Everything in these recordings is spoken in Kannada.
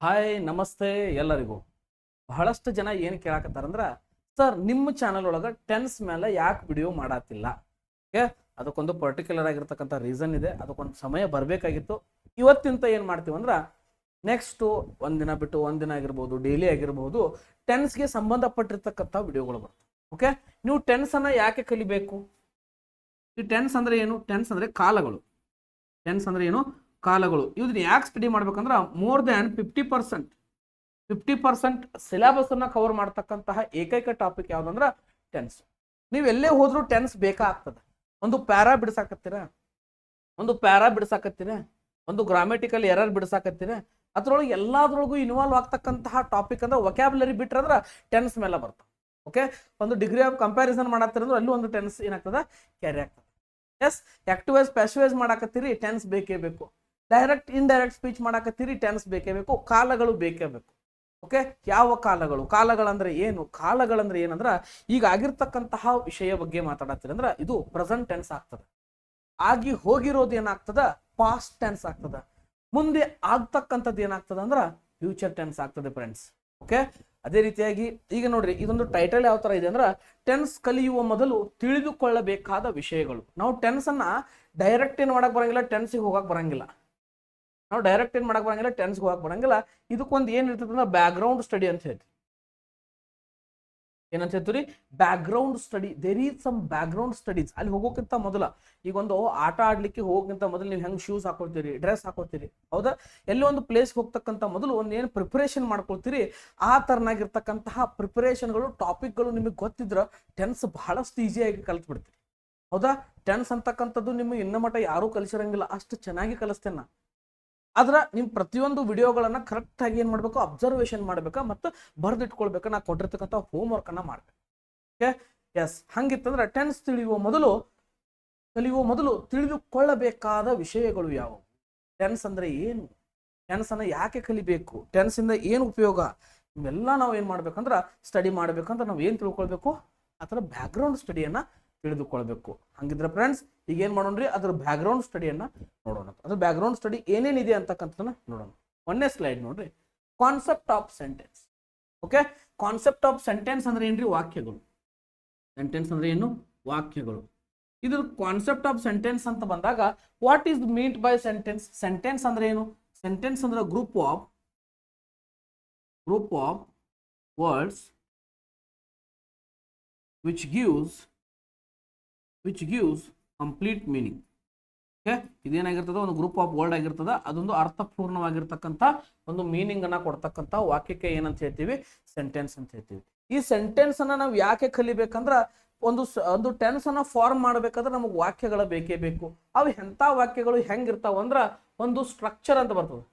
ಹಾಯ್ ನಮಸ್ತೆ ಎಲ್ಲರಿಗೂ. ಬಹಳಷ್ಟು ಜನ ಏನು ಕೇಳಾಕತ್ತಾರಂದ್ರ, ಸರ್ ನಿಮ್ಮ ಚಾನಲ್ ಒಳಗೆ ಟೆನ್ಸ್ ಮೇಲೆ ಯಾಕೆ ವಿಡಿಯೋ ಮಾಡತ್ತಿಲ್ಲ? ಓಕೆ, ಅದಕ್ಕೊಂದು ಪರ್ಟಿಕ್ಯುಲರ್ ಆಗಿರ್ತಕ್ಕಂಥ ರೀಸನ್ ಇದೆ. ಅದಕ್ಕೊಂದು ಸಮಯ ಬರಬೇಕಾಗಿತ್ತು. ಇವತ್ತಿಂತ ಏನು ಮಾಡ್ತೀವಿ ಅಂದ್ರೆ, ನೆಕ್ಸ್ಟು ಒಂದಿನ ಬಿಟ್ಟು ಒಂದಿನ ಆಗಿರ್ಬೋದು, ಡೈಲಿ ಆಗಿರ್ಬೋದು, ಟೆನ್ಸ್ಗೆ ಸಂಬಂಧಪಟ್ಟಿರ್ತಕ್ಕಂಥ ವಿಡಿಯೋಗಳು ಬರ್ತವೆ. ಓಕೆ, ನೀವು ಟೆನ್ಸನ್ನು ಯಾಕೆ ಕಲಿಬೇಕು? ಈ ಟೆನ್ಸ್ ಅಂದ್ರೆ ಏನು? ಟೆನ್ಸ್ ಅಂದ್ರೆ ಕಾಲಗಳು. ಟೆನ್ಸ್ ಅಂದ್ರೆ ಏನು? ಕಾಲಗಳು. ಇದನ್ನ ಯಾಕೆ ಸ್ಟಡಿ ಮಾಡ್ಬೇಕಂದ್ರೆ, ಮೋರ್ ದ್ಯಾನ್ 50% ಸಿಲೆಬಸ್ ಅನ್ನ ಕವರ್ ಮಾಡ್ತಕ್ಕಂತಹ ಏಕೈಕ ಟಾಪಿಕ್ ಯಾವ್ದಂದ್ರ ಟೆನ್ಸ್. ನೀವು ಎಲ್ಲೇ ಹೋದ್ರೂ ಟೆನ್ಸ್ ಬೇಕಾಗ್ತದೆ. ಒಂದು ಪ್ಯಾರಾ ಬಿಡಿಸಾಕತ್ತೀರ, ಒಂದು ಗ್ರಾಮೆಟಿಕಲ್ ಎರರ್ ಬಿಡಿಸಾಕತ್ತೀರ, ಅದ್ರೊಳಗೆ ಎಲ್ಲಾದ್ರೊಳಗೂ ಇನ್ವಾಲ್ವ್ ಆಗ್ತಕ್ಕಂತಹ ಟಾಪಿಕ್ ಅಂದ್ರೆ ವೊಕ್ಯಾಬುಲರಿ ಬಿಟ್ರಂದ್ರೆ ಟೆನ್ಸ್ ಮೇಲೆ ಬರ್ತದೆ. ಓಕೆ, ಒಂದು ಡಿಗ್ರಿ ಆಫ್ ಕಂಪ್ಯಾರಿಸನ್ ಮಾಡತ್ತಿರಂದ್ರೆ ಅಲ್ಲೂ ಒಂದು ಟೆನ್ಸ್ ಏನಾಗ್ತದೆ, ಕ್ಯಾರಿ ಆಗ್ತದೆ. Yes, active voice passive voice ಮಾಡಾಕತ್ತೀರಿ, ಟೆನ್ಸ್ ಬೇಕೇ ಬೇಕು. ಡೈರೆಕ್ಟ್ ಇಂಡೈರೆಕ್ಟ್ ಸ್ಪೀಚ್ ಮಾಡಾಕತ್ತೀರಿ, ಟೆನ್ಸ್ ಬೇಕೇ ಬೇಕು. ಕಾಲಗಳು ಬೇಕೇ ಬೇಕು. ಓಕೆ, ಯಾವ ಕಾಲಗಳಂದ್ರೆ ಏನು? ಕಾಲಗಳಂದ್ರೆ ಏನಂದ್ರ, ಈಗ ಆಗಿರ್ತಕ್ಕಂತಹ ವಿಷಯ ಬಗ್ಗೆ ಮಾತಾಡತ್ತೀರಿ ಅಂದ್ರೆ ಇದು ಪ್ರೆಸೆಂಟ್ ಟೆನ್ಸ್ ಆಗ್ತದೆ. ಆಗಿ ಹೋಗಿರೋದು ಏನಾಗ್ತದ, ಪಾಸ್ಟ್ ಟೆನ್ಸ್ ಆಗ್ತದ. ಮುಂದೆ ಆಗ್ತಕ್ಕಂಥದ್ದು ಏನಾಗ್ತದ ಅಂದ್ರ ಫ್ಯೂಚರ್ ಟೆನ್ಸ್ ಆಗ್ತದೆ ಫ್ರೆಂಡ್ಸ್. ಓಕೆ, ಅದೇ ರೀತಿಯಾಗಿ ಈಗ ನೋಡ್ರಿ, ಇದೊಂದು ಟೈಟಲ್ ಯಾವ ತರ ಇದೆ ಅಂದ್ರ, ಟೆನ್ಸ್ ಕಲಿಯುವ ಮೊದಲು ತಿಳಿದುಕೊಳ್ಳಬೇಕಾದ ವಿಷಯಗಳು. ನಾವು ಟೆನ್ಸ್ ಅನ್ನ ಡೈರೆಕ್ಟ್ ಏನ್ ಮಾಡಕ್ ಬರಂಗಿಲ್ಲ, ಟೆನ್ಸ್ಗೆ ಹೋಗಕ್ ಬರಂಗಿಲ್ಲ. ಇದಕ್ಕೊಂದು ಏನ್ ಇರ್ತದೆ ಅಂದ್ರೆ ಬ್ಯಾಕ್ ಗ್ರೌಂಡ್ ಸ್ಟಡಿ ಅಂತ ಹೇಳ್ತೀವಿ. ಏನಂತ ಹೇಳ್ತೀರಿ? Background study. There is some background studies. ಅಲ್ಲಿ ಹೋಗೋಕ್ಕಿಂತ ಮೊದಲ, ಈಗ ಒಂದು ಆಟ ಆಡ್ಲಿಕ್ಕೆ ಹೋಗೋಕ್ಕಿಂತ ಮೊದಲು ನೀವು ಹೆಂಗ್ ಶೂಸ್ ಹಾಕೊಳ್ತೀರಿ, ಡ್ರೆಸ್ ಹಾಕೊಳ್ತೀರಿ, ಹೌದಾ? ಎಲ್ಲೋ ಒಂದು ಪ್ಲೇಸ್ಗೆ ಹೋಗ್ತಕ್ಕಂಥ ಮೊದಲು ಒಂದು ಏನು ಪ್ರಿಪರೇಷನ್ ಮಾಡ್ಕೊಳ್ತೀರಿ, ಆ ತರನಾಗಿರ್ತಕ್ಕಂತಹ ಪ್ರಿಪರೇಷನ್ಗಳು, ಟಾಪಿಕ್ಗಳು ನಿಮಗೆ ಗೊತ್ತಿದ್ರ ಟೆನ್ಸ್ ಬಹಳಷ್ಟು ಈಸಿಯಾಗಿ ಕಲ್ತ್ಬಿಡ್ತೀರಿ. ಹೌದಾ? ಟೆನ್ಸ್ ಅಂತಕ್ಕಂಥದ್ದು ನಿಮಗೆ ಇನ್ನ ಮಟ್ಟ ಯಾರೂ ಕಲಿಸಿರಂಗಿಲ್ಲ, ಅಷ್ಟು ಚೆನ್ನಾಗಿ ಕಲಿಸ್ತೇನೆ. ಆದ್ರ ನಿಮ್ ಪ್ರತಿಯೊಂದು ವಿಡಿಯೋಗಳನ್ನ ಕರೆಕ್ಟ್ ಆಗಿ ಏನ್ ಮಾಡ್ಬೇಕು, ಅಬ್ಸರ್ವೇಷನ್ ಮಾಡ್ಬೇಕಾ, ಮತ್ತು ಬರ್ದಿಟ್ಕೊಳ್ಬೇಕಾ, ನಾ ಕೊಟ್ಟಿರ್ತಕ್ಕಂಥ ಹೋಮ್ ವರ್ಕ್ ಅನ್ನ ಮಾಡ್ಬೇಕು. Okay, S. ಹಂಗಿತ್ತಂದ್ರೆ ಟೆನ್ಸ್ ಕಲಿಯುವ ಮೊದಲು ತಿಳಿದುಕೊಳ್ಳಬೇಕಾದ ವಿಷಯಗಳು ಯಾವುವು? ಟೆನ್ಸ್ ಅಂದ್ರೆ ಏನು? ಟೆನ್ಸ್ ಅನ್ನ ಯಾಕೆ ಕಲಿಬೇಕು? ಟೆನ್ಸ್ ಇಂದ ಏನು ಉಪಯೋಗ? ಇವೆಲ್ಲ ನಾವು ಏನ್ ಮಾಡ್ಬೇಕಂದ್ರ, ಸ್ಟಡಿ ಮಾಡ್ಬೇಕಂದ್ರೆ ನಾವು ಏನ್ ತಿಳ್ಕೊಳ್ಬೇಕು, ಆತರ ಬ್ಯಾಕ್ ಗ್ರೌಂಡ್ ಸ್ಟಡಿಯನ್ನ ತಿಳಿದುಕೊಳ್ಬೇಕು. ಹಂಗಿದ್ರೆ ಫ್ರೆಂಡ್ಸ್, ಈಗ ಏನ್ ಮಾಡೋಣ್ರಿ, ಅದ್ರ ಬ್ಯಾಕ್ ಗ್ರೌಂಡ್ ಸ್ಟಡಿಯನ್ನ ನೋಡೋಣ. ಅದ್ರ ಬ್ಯಾಕ್ ಗ್ರೌಂಡ್ ಸ್ಟಡಿ ಏನೇನಿದೆ ಅಂತಕ್ಕಂಥದ್ದನ್ನ ನೋಡೋಣ. ಒಂದನೇ ಸ್ಲೈಡ್ ನೋಡ್ರಿ, concept of sentence. Okay, concept of sentence ಅಂದ್ರೆ ಏನ್ರಿ? ವಾಕ್ಯಗಳು. ಸೆಂಟೆನ್ಸ್ ಅಂದ್ರೆ ಏನು? ವಾಕ್ಯಗಳು. ಇದ್ರ ಕಾನ್ಸೆಪ್ಟ್ ಆಫ್ ಸೆಂಟೆನ್ಸ್ ಅಂತ ಬಂದಾಗ, what is meant by sentence? Sentence ಅಂದ್ರೆ ಏನು? ಸೆಂಟೆನ್ಸ್ ಅಂದ್ರೆ group of words which gives complete meaning. Okay, ಇದೇನಾಗಿರ್ತದ, ಒಂದು ಗ್ರೂಪ್ ಆಫ್ ವರ್ಡ್ ಆಗಿರ್ತದ, ಅದೊಂದು ಅರ್ಥಪೂರ್ಣವಾಗಿರ್ತಕ್ಕಂಥ ಒಂದು ಮೀನಿಂಗ್ ಅನ್ನ ಕೊಡ್ತಕ್ಕಂಥ ವಾಕ್ಯಕ್ಕೆ ಏನಂತ ಹೇಳ್ತೀವಿ? ಸೆಂಟೆನ್ಸ್ ಅಂತ ಹೇಳ್ತೀವಿ. ಈ ಸೆಂಟೆನ್ಸ್ ಅನ್ನ ನಾವು ಯಾಕೆ ಕಲಿಬೇಕಂದ್ರ, ಒಂದು ಟೆನ್ಸ್ ಅನ್ನ ಫಾರ್ಮ್ ಮಾಡ್ಬೇಕಾದ್ರೆ ನಮಗೆ ವಾಕ್ಯಗಳ ಬೇಕೇ ಬೇಕು. ಅವು ಎಂಥ ವಾಕ್ಯಗಳು ಹೆಂಗಿರ್ತಾವ ಅಂದ್ರ, ಒಂದು ಸ್ಟ್ರಕ್ಚರ್ ಅಂತ ಬರ್ತದೆ.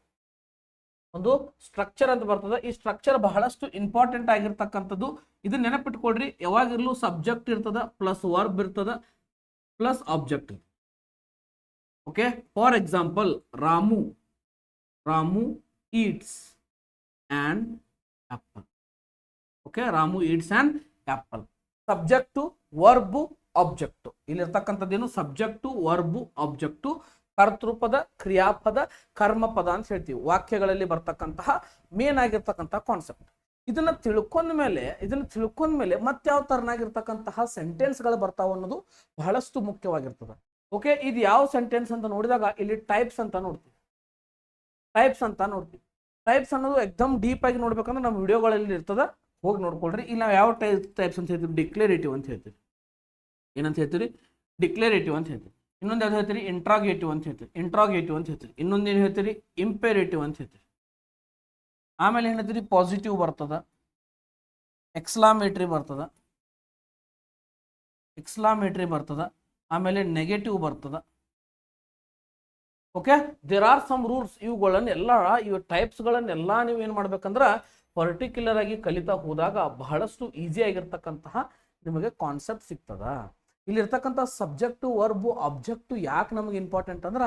ಈ ಸ್ಟ್ರಕ್ಚರ್ ಬಹಳಷ್ಟು ಇಂಪಾರ್ಟೆಂಟ್ ಆಗಿರ್ತಕ್ಕಂಥದ್ದು. ಇದನ್ನ ನೆನಪಿಟ್ಕೊಳ್ರಿ, ಯಾವಾಗಿರ್ಲೂ ಸಬ್ಜೆಕ್ಟ್ ಇರ್ತದ, ಪ್ಲಸ್ ವರ್ಬ್ ಇರ್ತದ, plus object. Okay, for example, Ramu eats an apple. Okay, Ramu eats an apple. Subject, verb, object. ಇಲ್ಲಿರ್ತಕ್ಕಂಥದ್ದೇನು? ಸಬ್ಜೆಕ್ಟು, ವರ್ಬು, ಆಬ್ಜೆಕ್ಟು, ಕರ್ತೃಪದ, ಕ್ರಿಯಾಪದ, ಕರ್ಮಪದ ಅಂತ ಹೇಳ್ತೀವಿ. ವಾಕ್ಯಗಳಲ್ಲಿ ಬರ್ತಕ್ಕಂತಹ ಮೇನ್ ಆಗಿರ್ತಕ್ಕಂತಹ ಕಾನ್ಸೆಪ್ಟ್. ಇದನ್ನ ತಿಳ್ಕೊಂಡ ಮೇಲೆ ಮತ್ತೆ ಯಾವ ತರನಾಗಿರ್ತಕ್ಕಂತಹ ಸೆಂಟೆನ್ಸ್ಗಳು ಬರ್ತಾವ ಅನ್ನೋದು ಬಹಳಷ್ಟು ಮುಖ್ಯವಾಗಿರ್ತದೆ. ಓಕೆ, ಇದು ಯಾವ ಸೆಂಟೆನ್ಸ್ ಅಂತ ನೋಡಿದಾಗ ಇಲ್ಲಿ ಟೈಪ್ಸ್ ಅಂತ ನೋಡ್ತೀವಿ. ಟೈಪ್ಸ್ ಅನ್ನೋದು ಎಕ್ದಮ್ ಡೀಪ್ ಆಗಿ ನೋಡ್ಬೇಕಂದ್ರೆ ನಮ್ಮ ವಿಡಿಯೋಗಳಲ್ಲಿ ಇರ್ತದ, ಹೋಗಿ ನೋಡ್ಕೊಳ್ರಿ. ಇಲ್ಲಿ ನಾವು ಯಾವ ಟೈಪ್ಸ್ ಅಂತ ಹೇಳ್ತೀವಿ? ಡಿಕ್ಲೇರೇಟಿವ್ ಅಂತ ಹೇಳ್ತೀವಿ. ಏನಂತ ಹೇಳ್ತೀರಿ? ಡಿಕ್ಲೇರೇಟಿವ್ ಅಂತ ಹೇಳ್ತೀವಿ. ಇನ್ನೊಂದು ಯಾವ್ದು ಹೇಳ್ತೀರಿ? ಇಂಟ್ರಾಗೇಟಿವ್ ಅಂತ ಹೇಳ್ತೀರಿ. ಇನ್ನೊಂದೇನು ಹೇಳ್ತೀರಿ? ಇಂಪೇರೇಟಿವ್ ಅಂತ ಹೇಳ್ತೀರಿ. ಆಮೇಲೆ ಏನ್ ಹೇಳ್ತೀರಿ? ಪಾಸಿಟಿವ್ ಬರ್ತದ, ಎಕ್ಸ್ಕ್ಲಾಮೇಟರಿ ಬರ್ತದ, ಆಮೇಲೆ ನೆಗೆಟಿವ್ ಬರ್ತದ. Okay, there are some rules. ಇವು ಟೈಪ್ಸ್ಗಳನ್ನೆಲ್ಲ ನೀವು ಏನ್ ಮಾಡ್ಬೇಕಂದ್ರ, ಪರ್ಟಿಕ್ಯುಲರ್ ಆಗಿ ಕಲಿತಾ ಹೋದಾಗ ಬಹಳಷ್ಟು ಈಸಿ ಆಗಿರ್ತಕ್ಕಂತಹ ನಿಮಗೆ ಕಾನ್ಸೆಪ್ಟ್ ಸಿಗ್ತದ. ಇಲ್ಲಿರ್ತಕ್ಕಂಥ ಸಬ್ಜೆಕ್ಟು, ವರ್ಬು, ಆಬ್ಜೆಕ್ಟು ಯಾಕೆ ನಮಗೆ ಇಂಪಾರ್ಟೆಂಟ್ ಅಂದ್ರ,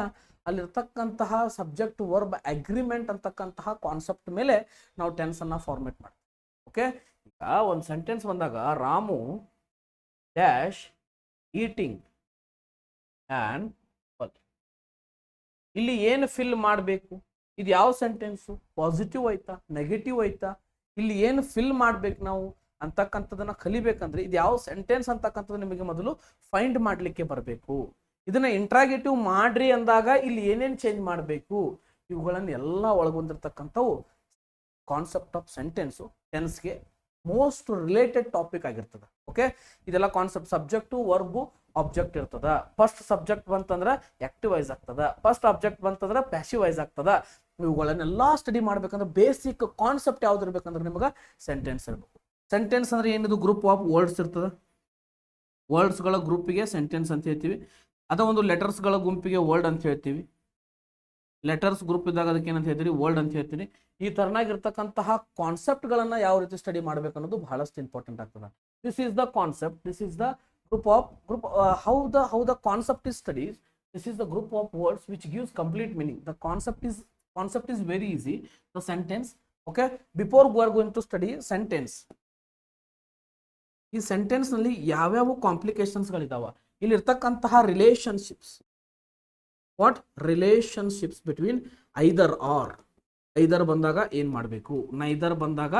ಅಲ್ಲಿರ್ತಕ್ಕಂತಹ ಸಬ್ಜೆಕ್ಟ್, ವರ್ಬ್, ಅಗ್ರಿಮೆಂಟ್ ಅಂತಕ್ಕಂತಹ ಕಾನ್ಸೆಪ್ಟ್ ಮೇಲೆ ನಾವು ಟೆನ್ಸ್ ಅನ್ನ ಫಾರ್ಮೇಟ್ ಮಾಡ್ತೀವಿ. ಓಕೆ, ಈಗ ಒಂದು ಸೆಂಟೆನ್ಸ್ ಬಂದಾಗ, ರಾಮು ಡ್ಯಾಶ್ ಈಟಿಂಗ್ ಆ್ಯಂಡ್, ಇಲ್ಲಿ ಏನು ಫಿಲ್ ಮಾಡಬೇಕು? ಇದು ಯಾವ ಸೆಂಟೆನ್ಸು, ಪಾಸಿಟಿವ್ ಐತಾ ನೆಗೆಟಿವ್ ಐತಾ, ಇಲ್ಲಿ ಏನು ಫಿಲ್ ಮಾಡ್ಬೇಕು ನಾವು ಅಂತಕ್ಕಂಥದನ್ನ ಕಲಿಬೇಕಂದ್ರೆ ಇದು ಯಾವ ಸೆಂಟೆನ್ಸ್ ಅಂತಕ್ಕಂಥದ್ದು ನಿಮಗೆ ಮೊದಲು ಫೈಂಡ್ ಮಾಡ್ಲಿಕ್ಕೆ ಬರಬೇಕು. ಇದನ್ನ ಇಂಟ್ರಾಗೇಟಿವ್ ಮಾಡ್ರಿ ಅಂದಾಗ ಇಲ್ಲಿ ಏನೇನು ಚೇಂಜ್ ಮಾಡಬೇಕು ಇವುಗಳನ್ನು ಎಲ್ಲ ಒಳಗೊಂಡಿರ್ತಕ್ಕಂಥವು ಕಾನ್ಸೆಪ್ಟ್ ಆಫ್ ಸೆಂಟೆನ್ಸು ಟೆನ್ಸ್ಗೆ ಮೋಸ್ಟ್ ರಿಲೇಟೆಡ್ ಟಾಪಿಕ್ ಆಗಿರ್ತದೆ. ಓಕೆ, ಇದೆಲ್ಲ ಕಾನ್ಸೆಪ್ಟ್ ಸಬ್ಜೆಕ್ಟು ವರ್ಬು ಆಬ್ಜೆಕ್ಟ್ ಇರ್ತದ. ಫಸ್ಟ್ ಸಬ್ಜೆಕ್ಟ್ ಬಂತಂದ್ರೆ ಆಕ್ಟಿವ್ ವೈಸ್ ಆಗ್ತದ, ಫಸ್ಟ್ ಆಬ್ಜೆಕ್ಟ್ ಬಂತಂದ್ರೆ ಪ್ಯಾಸಿವ್ ವೈಸ್ ಆಗ್ತದ. ಇವುಗಳನ್ನೆಲ್ಲ ಸ್ಟಡಿ ಮಾಡ್ಬೇಕಂದ್ರೆ ಬೇಸಿಕ್ ಕಾನ್ಸೆಪ್ಟ್ ಯಾವ್ದು ಇರ್ಬೇಕಂದ್ರೆ ನಿಮಗೆ ಸೆಂಟೆನ್ಸ್ ಇರಬೇಕು. ಸೆಂಟೆನ್ಸ್ ಅಂದ್ರೆ ಏನಿದು ಗ್ರೂಪ್ ಆಫ್ ವರ್ಡ್ಸ್ ಇರ್ತದ. ವರ್ಡ್ಸ್ಗಳ ಗ್ರೂಪಿಗೆ ಸೆಂಟೆನ್ಸ್ ಅಂತ ಹೇಳ್ತೀವಿ. ಅದ ಒಂದು ಲೆಟರ್ಸ್ಗಳ ಗುಂಪಿಗೆ ವರ್ಡ್ ಅಂತ ಹೇಳ್ತೀವಿ. ಲೆಟರ್ಸ್ ಗ್ರೂಪ್ ಇದ್ದಾಗ ಅದಕ್ಕೆ ಏನಂತ ಹೇಳ್ತೀವಿ, ವರ್ಡ್ ಅಂತ ಹೇಳ್ತೀನಿ. ಈ ತರನಾಗಿರ್ತಕ್ಕಂತಹ ಕಾನ್ಸೆಪ್ಟ್ಗಳನ್ನ ಯಾವ ರೀತಿ ಸ್ಟಡಿ ಮಾಡ್ಬೇಕು ಅನ್ನೋದು ಬಹಳಷ್ಟು ಇಂಪಾರ್ಟೆಂಟ್ ಆಗ್ತದೆ. This is the concept, this is the group how the concept is studied. This is the group of words which gives complete meaning. The concept is very easy. The sentence, okay, before we are going to study sentence, ಈ ಸೆಂಟೆನ್ಸ್ ನಲ್ಲಿ ಯಾವ್ಯಾವ ಕಾಂಪ್ಲಿಕೇಶನ್ಸ್ ಗಳಿದಾವ, ಇಲ್ಲಿ ಇರ್ತಕ್ಕಂತಹ relationships, what relationships between either or, either ಬಂದಾಗ ಏನ್ ಮಾಡಬೇಕು, ನೈದರ್ ಬಂದಾಗ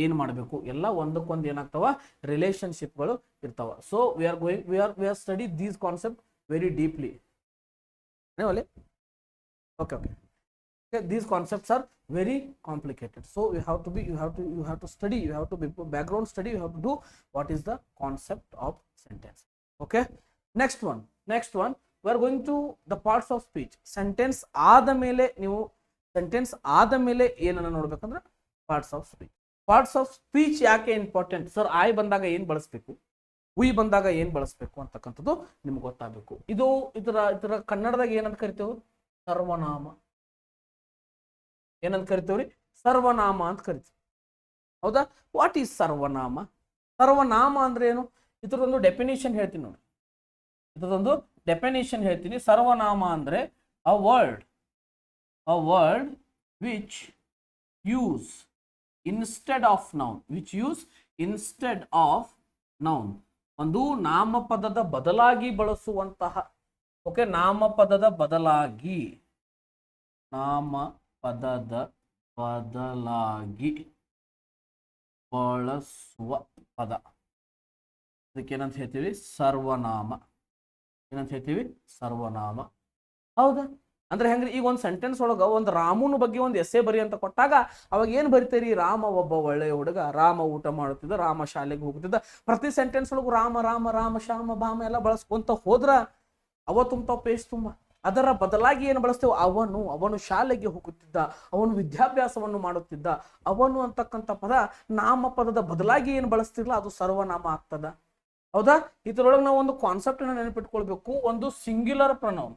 ಏನ್ ಮಾಡಬೇಕು, ಎಲ್ಲ ಒಂದಕ್ಕೊಂದು ಏನಾಗ್ತಾವ ರಿಲೇಶನ್ಶಿಪ್ಗಳು ಇರ್ತಾವ. So we are study these concept very deeply. Okay, these concepts are very complicated, so you have to study, you have to be background study, you have to do what is the concept of sentence. Okay, next one we are going to the parts of speech. Sentence ಆದ ಮೇಲೆ ನೀವು ಸೆಂಟೆನ್ಸ್ ಆದ ಮೇಲೆ ಏನನ್ನ ನೋಡ್ಬೇಕಂದ್ರೆ ಪಾರ್ಟ್ಸ್ ಆಫ್ ಸ್ಪೀಚ್ ಯಾಕೆ ಇಂಪಾರ್ಟೆಂಟ್ ಸರ್, ಆಯ್ ಬಂದಾಗ ಏನ್ ಬಳಸಬೇಕು, ಉಯ್ ಬಂದಾಗ ಏನ್ ಬಳಸಬೇಕು ಅಂತಕ್ಕಂಥದ್ದು ನಿಮ್ಗೆ ಗೊತ್ತಾಗಬೇಕು. ಇದರ ಕನ್ನಡದಾಗ ಏನಂತ ಕರಿತೇವೆ, ಸರ್ವನಾಮ. ಏನಂತ ಕರಿತೇವ್ರಿ, ಸರ್ವನಾಮ ಅಂತ ಕರಿತೀವಿ. ಹೌದಾ? What is ಸರ್ವನಾಮ? ಸರ್ವನಾಮ ಅಂದ್ರೆ ಏನು? ಇದರದೊಂದು ಡೆಫಿನೇಷನ್ ಹೇಳ್ತೀನಿ ನೋಡಿ. ಸರ್ವನಾಮ ಅಂದ್ರೆ a word which use instead of noun, ಒಂದು ನಾಮಪದದ ಬದಲಾಗಿ ಬಳಸುವಂತಹ, ಓಕೆ, ನಾಮಪದದ ಬದಲಾಗಿ ಬಳಸುವ ಪದ, ಅದಕ್ಕೇನಂತ ಹೇಳ್ತೀವಿ, ಸರ್ವನಾಮ. ಏನಂತ ಹೇಳ್ತೀವಿ, ಸರ್ವನಾಮ. ಹೌದಾ? ಅಂದ್ರೆ ಹೆಂಗ್ರಿ, ಈಗ ಒಂದು ಸೆಂಟೆನ್ಸ್ ಒಳಗ ಒಂದು ರಾಮನ ಬಗ್ಗೆ ಒಂದು ಎಸ್ಸೆ ಬರಿ ಅಂತ ಕೊಟ್ಟಾಗ ಅವಾಗ ಏನ್ ಬರಿತೀರಿ, ರಾಮ ಒಬ್ಬ ಒಳ್ಳೆಯ ಹುಡುಗ, ರಾಮ ಊಟ ಮಾಡುತ್ತಿದ್ದ, ರಾಮ ಶಾಲೆಗೆ ಹೋಗ್ತಿದ್ದ. ಪ್ರತಿ ಸೆಂಟೆನ್ಸ್ ಒಳಗೂ ರಾಮ ಶ್ಯಾಮ ಭಾಮ ಎಲ್ಲ ಬಳಸ್ಕೊಂತ ಹೋದ್ರ ಅವ ತುಂಬ್ತಾವ ಪೇಜ್ ತುಂಬ. ಅದರ ಬದಲಾಗಿ ಏನು ಬಳಸ್ತೇವೆ, ಅವನು ಶಾಲೆಗೆ ಹೋಗುತ್ತಿದ್ದ, ಅವನು ವಿದ್ಯಾಭ್ಯಾಸವನ್ನು ಮಾಡುತ್ತಿದ್ದ, ಅವನು ಅಂತಕ್ಕಂಥ ಪದ ನಾಮಪದದ ಬದಲಾಗಿ ಏನು ಬಳಸ್ತಿರ್ಲ ಅದು ಸರ್ವನಾಮ ಆಗ್ತದ. ಹೌದಾ? ಇದರೊಳಗೆ ನಾವು ಒಂದು ಕಾನ್ಸೆಪ್ಟ್ ಅನ್ನ ನೆನಪಿಟ್ಕೊಳ್ಬೇಕು. ಒಂದು ಸಿಂಗ್ಯುಲರ್ ಪ್ರನೌನ್,